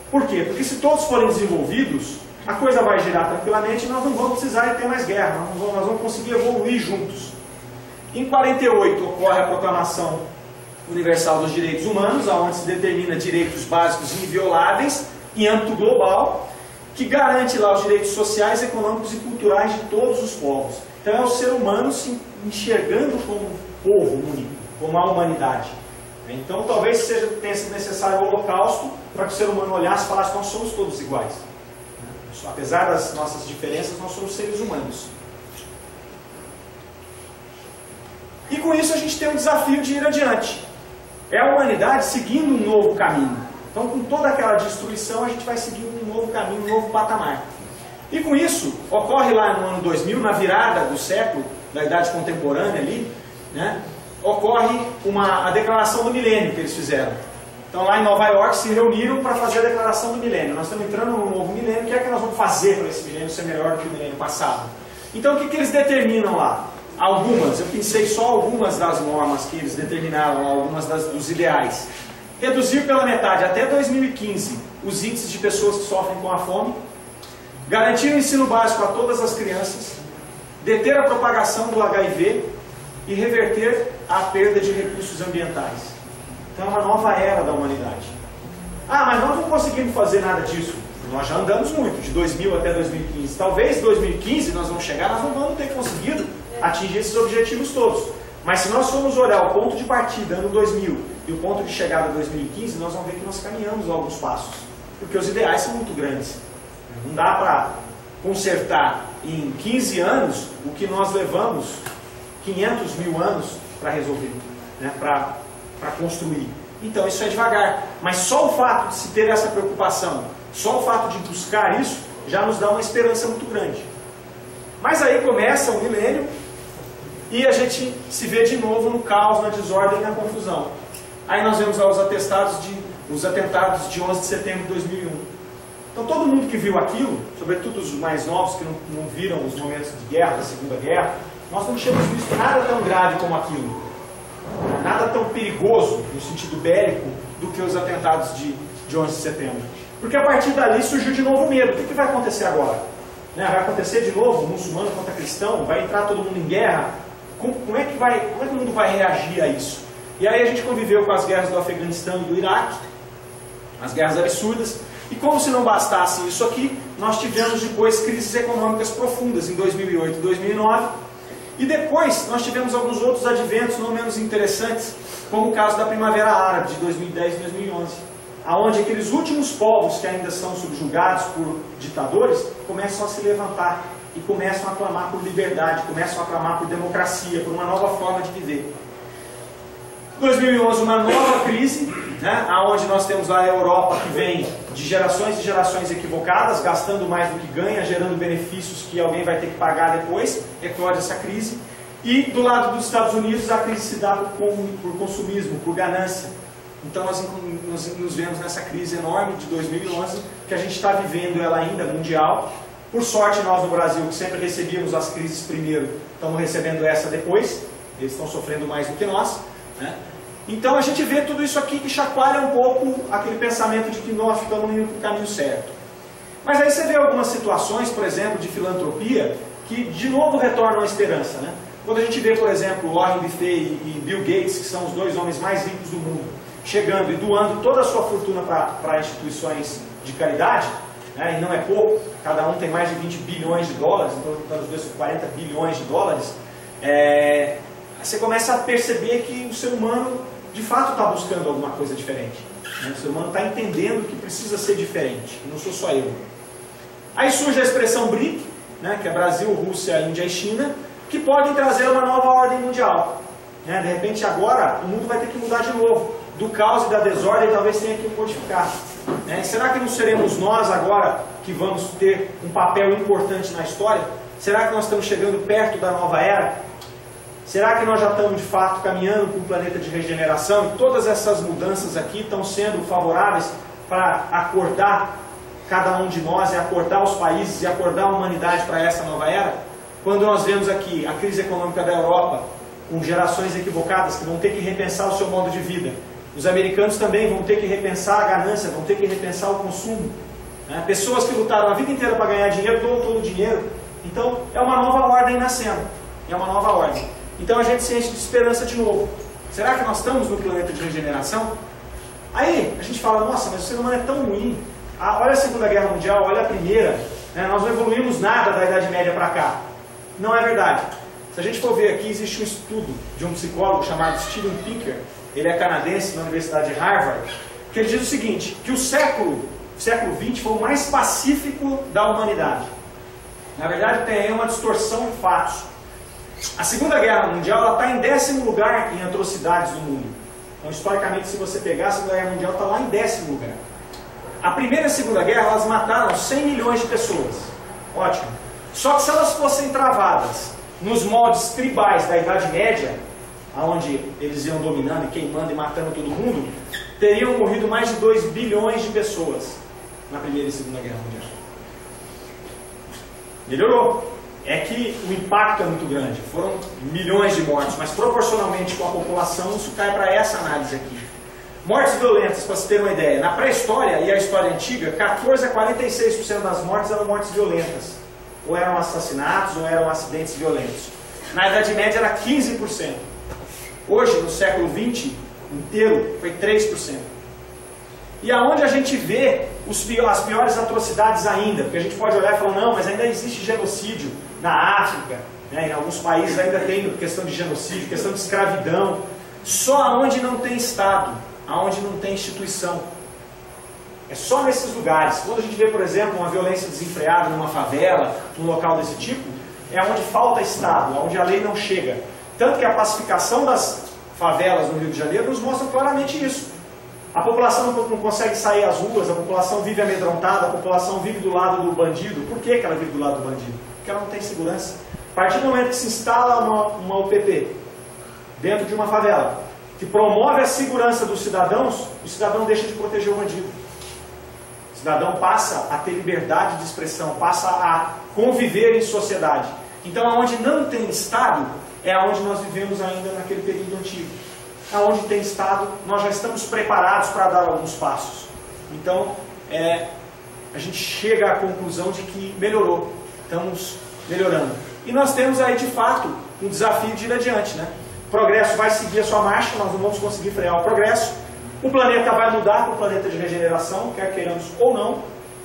Por quê? Porque se todos forem desenvolvidos, a coisa vai girar tranquilamente e nós não vamos precisar ter mais guerra, nós vamos conseguir evoluir juntos. Em 48 ocorre a Proclamação Universal dos Direitos Humanos, onde se determina direitos básicos invioláveis em âmbito global, que garante lá os direitos sociais, econômicos e culturais de todos os povos. Então é o ser humano se enxergando como um povo único, como a humanidade. Então talvez tenha sido necessário o Holocausto para que o ser humano olhasse e falasse: nós somos todos iguais. Apesar das nossas diferenças, nós somos seres humanos. E com isso a gente tem um desafio de ir adiante. É a humanidade seguindo um novo caminho. Então, com toda aquela destruição, a gente vai seguindo um novo caminho, um novo patamar. E com isso, ocorre lá no ano 2000, na virada do século, da idade contemporânea ali, né, ocorre a declaração do milênio que eles fizeram. Então, lá em Nova York, se reuniram para fazer a declaração do milênio. Nós estamos entrando num novo milênio, o que é que nós vamos fazer para esse milênio ser melhor do que o milênio passado? Então, o que eles determinam lá? Algumas, eu pensei só algumas das normas que eles determinaram, algumas dos ideais. Reduzir pela metade até 2015 os índices de pessoas que sofrem com a fome, garantir o ensino básico a todas as crianças, deter a propagação do HIV e reverter a perda de recursos ambientais. Então é uma nova era da humanidade. Ah, mas nós não conseguimos fazer nada disso. Nós já andamos muito, de 2000 até 2015. Talvez em 2015 nós vamos chegar, nós não vamos ter conseguido atingir esses objetivos todos. Mas se nós formos olhar o ponto de partida, ano 2000, e o ponto de chegada, 2015, nós vamos ver que nós caminhamos alguns passos. Porque os ideais são muito grandes. Não dá para consertar em 15 anos o que nós levamos 500 mil anos para resolver, né? Para construir. Então isso é devagar. Mas só o fato de se ter essa preocupação, só o fato de buscar isso, já nos dá uma esperança muito grande. Mas aí começa o milênio e a gente se vê de novo no caos, na desordem e na confusão. Aí nós vemos lá os atentados de 11 de setembro de 2001. Então todo mundo que viu aquilo, sobretudo os mais novos que não viram os momentos de guerra, da Segunda Guerra, nós não tínhamos visto nada tão grave como aquilo. Nada tão perigoso, no sentido bélico, do que os atentados de 11 de setembro. Porque a partir dali surgiu de novo o medo. O que vai acontecer agora? Vai acontecer de novo muçulmano contra cristão? Vai entrar todo mundo em guerra? Como é que o mundo vai reagir a isso? E aí a gente conviveu com as guerras do Afeganistão e do Iraque, as guerras absurdas, e como se não bastasse isso aqui, nós tivemos depois crises econômicas profundas em 2008 e 2009, e depois nós tivemos alguns outros adventos não menos interessantes, como o caso da Primavera Árabe de 2010 e 2011, aonde aqueles últimos povos que ainda são subjugados por ditadores começam a se levantar e começam a clamar por liberdade, começam a clamar por democracia, por uma nova forma de viver. 2011, uma nova crise, né, onde nós temos lá a Europa que vem de gerações e gerações equivocadas, gastando mais do que ganha, gerando benefícios que alguém vai ter que pagar depois, eclode essa crise. E do lado dos Estados Unidos a crise se dá por consumismo, por ganância. Então nós nos vemos nessa crise enorme de 2011, que a gente está vivendo ela ainda mundial. Por sorte nós no Brasil, que sempre recebíamos as crises primeiro, estamos recebendo essa depois, eles estão sofrendo mais do que nós, né? Então a gente vê tudo isso aqui que chacoalha um pouco aquele pensamento de que nós estamos indo para o caminho certo. Mas aí você vê algumas situações, por exemplo, de filantropia, que de novo retornam a esperança, né? Quando a gente vê, por exemplo, Warren Buffett e Bill Gates, que são os dois homens mais ricos do mundo, chegando e doando toda a sua fortuna para instituições de caridade, né? E não é pouco, cada um tem mais de 20 bilhões de dólares, então os dois são 40 bilhões de dólares, você começa a perceber que o ser humano de fato está buscando alguma coisa diferente, né? O ser humano está entendendo que precisa ser diferente, que não sou só eu. Aí surge a expressão BRIC, né? Que é Brasil, Rússia, Índia e China, que podem trazer uma nova ordem mundial. De repente agora o mundo vai ter que mudar de novo. Do caos e da desordem talvez tenha que modificar. Será que não seremos nós agora que vamos ter um papel importante na história? Será que nós estamos chegando perto da nova era? Será que nós já estamos de fato caminhando para um planeta de regeneração e todas essas mudanças aqui estão sendo favoráveis para acordar cada um de nós, e acordar os países e acordar a humanidade para essa nova era? Quando nós vemos aqui a crise econômica da Europa, com gerações equivocadas que vão ter que repensar o seu modo de vida. Os americanos também vão ter que repensar a ganância, vão ter que repensar o consumo. Pessoas que lutaram a vida inteira para ganhar dinheiro, doam todo o dinheiro. Então, é uma nova ordem nascendo. É uma nova ordem. Então a gente se enche de esperança de novo. Será que nós estamos no planeta de regeneração? Aí a gente fala, nossa, mas o ser humano é tão ruim. Olha a Segunda Guerra Mundial, olha a Primeira. Nós não evoluímos nada da Idade Média para cá. Não é verdade. Se a gente for ver aqui, existe um estudo de um psicólogo chamado Steven Pinker. Ele é canadense, na Universidade de Harvard, que ele diz o seguinte, que o século XX foi o mais pacífico da humanidade. Na verdade, tem aí uma distorção de fatos. A Segunda Guerra Mundial está em 10º lugar em atrocidades do mundo. Então, historicamente, se você pegar, a Segunda Guerra Mundial está lá em 10º lugar. A Primeira e a Segunda Guerra, elas mataram 100 milhões de pessoas. Ótimo. Só que se elas fossem travadas nos moldes tribais da Idade Média, onde eles iam dominando e queimando e matando todo mundo, teriam morrido mais de 2 bilhões de pessoas na Primeira e Segunda Guerra Mundial. Melhorou. É que o impacto é muito grande. Foram milhões de mortes, mas proporcionalmente com a população, isso cai para essa análise aqui. Mortes violentas, para se ter uma ideia. Na pré-história e a história antiga, 14 a 46% das mortes eram mortes violentas. Ou eram assassinatos, ou eram acidentes violentos. Na Idade Média era 15%. Hoje, no século XX inteiro, foi 3%. E aonde a gente vê as piores atrocidades ainda, porque a gente pode olhar e falar, não, mas ainda existe genocídio na África, em alguns países ainda tem questão de genocídio, questão de escravidão, só aonde não tem Estado, aonde não tem instituição. É só nesses lugares. Quando a gente vê, por exemplo, uma violência desenfreada numa favela, num local desse tipo, é onde falta Estado, onde a lei não chega. Tanto que a pacificação das favelas no Rio de Janeiro nos mostra claramente isso. A população não consegue sair às ruas, a população vive amedrontada, a população vive do lado do bandido. Por que ela vive do lado do bandido? Porque ela não tem segurança. A partir do momento que se instala uma UPP dentro de uma favela, que promove a segurança dos cidadãos, o cidadão deixa de proteger o bandido. O cidadão passa a ter liberdade de expressão, passa a conviver em sociedade. Então, onde não tem Estado, é onde nós vivemos ainda naquele período antigo. Onde tem Estado, nós já estamos preparados para dar alguns passos. Então, a gente chega à conclusão de que melhorou, estamos melhorando. E nós temos aí, de fato, um desafio de ir adiante. O progresso vai seguir a sua marcha, nós não vamos conseguir frear o progresso. O planeta vai mudar para o planeta de regeneração, quer queiramos ou não,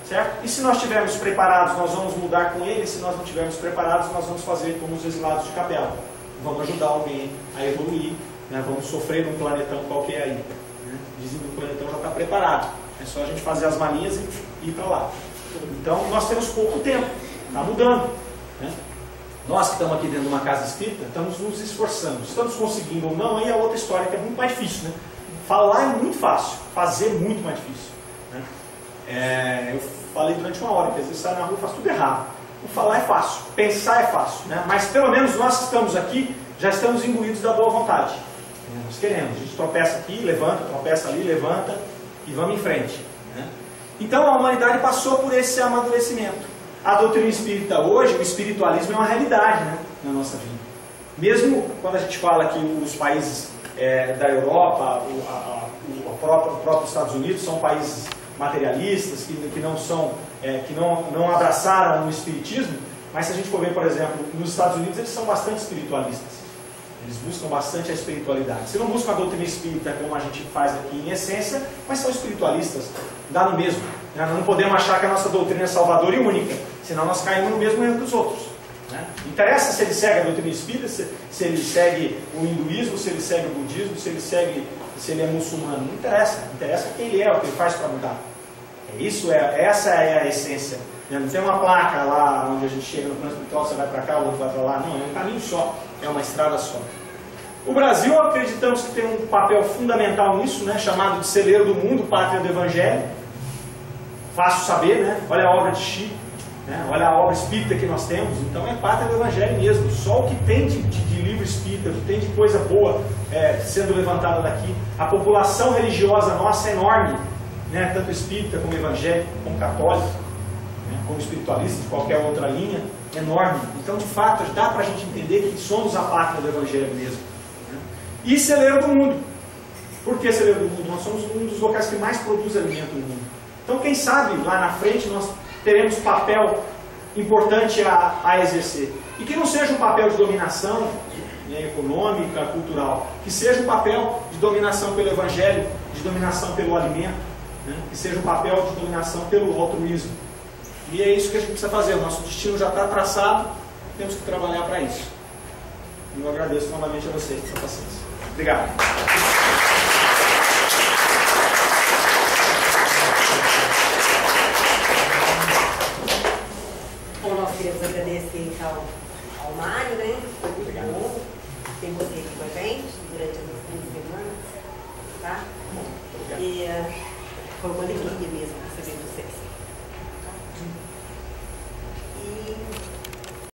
certo? E se nós estivermos preparados, nós vamos mudar com ele. Se nós não estivermos preparados, nós vamos fazer como os exilados de Capela. Vamos ajudar alguém a evoluir. Vamos sofrer num planetão qualquer aí. Dizem que o planetão já está preparado. É só a gente fazer as malinhas e ir para lá. Então nós temos pouco tempo. Está mudando. Nós que estamos aqui dentro de uma casa espírita, estamos nos esforçando. Estamos conseguindo ou não, aí é outra história que é muito mais difícil. Falar é muito fácil. Fazer é muito mais difícil. Eu falei durante uma hora, que às vezes sai na rua e faz tudo errado. Falar é fácil. Pensar é fácil. Mas pelo menos nós que estamos aqui, já estamos imbuídos da boa vontade. Nós queremos, a gente tropeça aqui, levanta, tropeça ali, levanta e vamos em frente. Então a humanidade passou por esse amadurecimento. A doutrina espírita hoje, o espiritualismo é uma realidade na nossa vida. Mesmo quando a gente fala que os países da Europa, o próprio Estados Unidos são países materialistas, que não abraçaram o espiritismo, mas se a gente for ver, por exemplo, nos Estados Unidos eles são bastante espiritualistas. Eles buscam bastante a espiritualidade. Se não buscam a doutrina espírita como a gente faz aqui em essência, mas são espiritualistas. Dá no mesmo. Não podemos achar que a nossa doutrina é salvadora e única, senão nós caímos no mesmo erro dos outros. Não interessa se ele segue a doutrina espírita, se ele segue o hinduísmo, se ele segue o budismo, se ele é muçulmano. Não interessa. Interessa quem ele é, o que ele faz para mudar. Essa é a essência Não tem uma placa lá onde a gente chega no plano espiritual, você vai para cá, o outro vai para lá. Não, é um caminho só, é uma estrada só. O Brasil, acreditamos que tem um papel fundamental nisso, né, chamado de celeiro do mundo, pátria do Evangelho. Fácil saber, né? Olha a obra de Chico, né? Olha a obra espírita que nós temos. Então é pátria do Evangelho mesmo. Só o que tem de livro espírita, o que tem de coisa boa sendo levantada daqui. A população religiosa nossa é enorme, né? Tanto espírita como evangélico, como católico, né? Como espiritualista de qualquer outra linha, enorme. Então, de fato, dá para a gente entender que somos a pátria do Evangelho mesmo. Né? E celeiro do mundo. Por que celeiro do mundo? Nós somos um dos locais que mais produz alimento no mundo. Então, quem sabe, lá na frente, nós teremos papel importante a exercer. E que não seja um papel de dominação, né, econômica, cultural. Que seja um papel de dominação pelo Evangelho, de dominação pelo alimento, né, que seja um papel de dominação pelo altruísmo. E é isso que a gente precisa fazer. O nosso destino já está traçado, temos que trabalhar para isso. E eu agradeço novamente a vocês pela paciência. Obrigado. Queremos agradecer então ao Mário, né? Foi muito bom ter você aqui com a gente durante as 15 semanas, tá? E foi uma alegria mesmo receber você.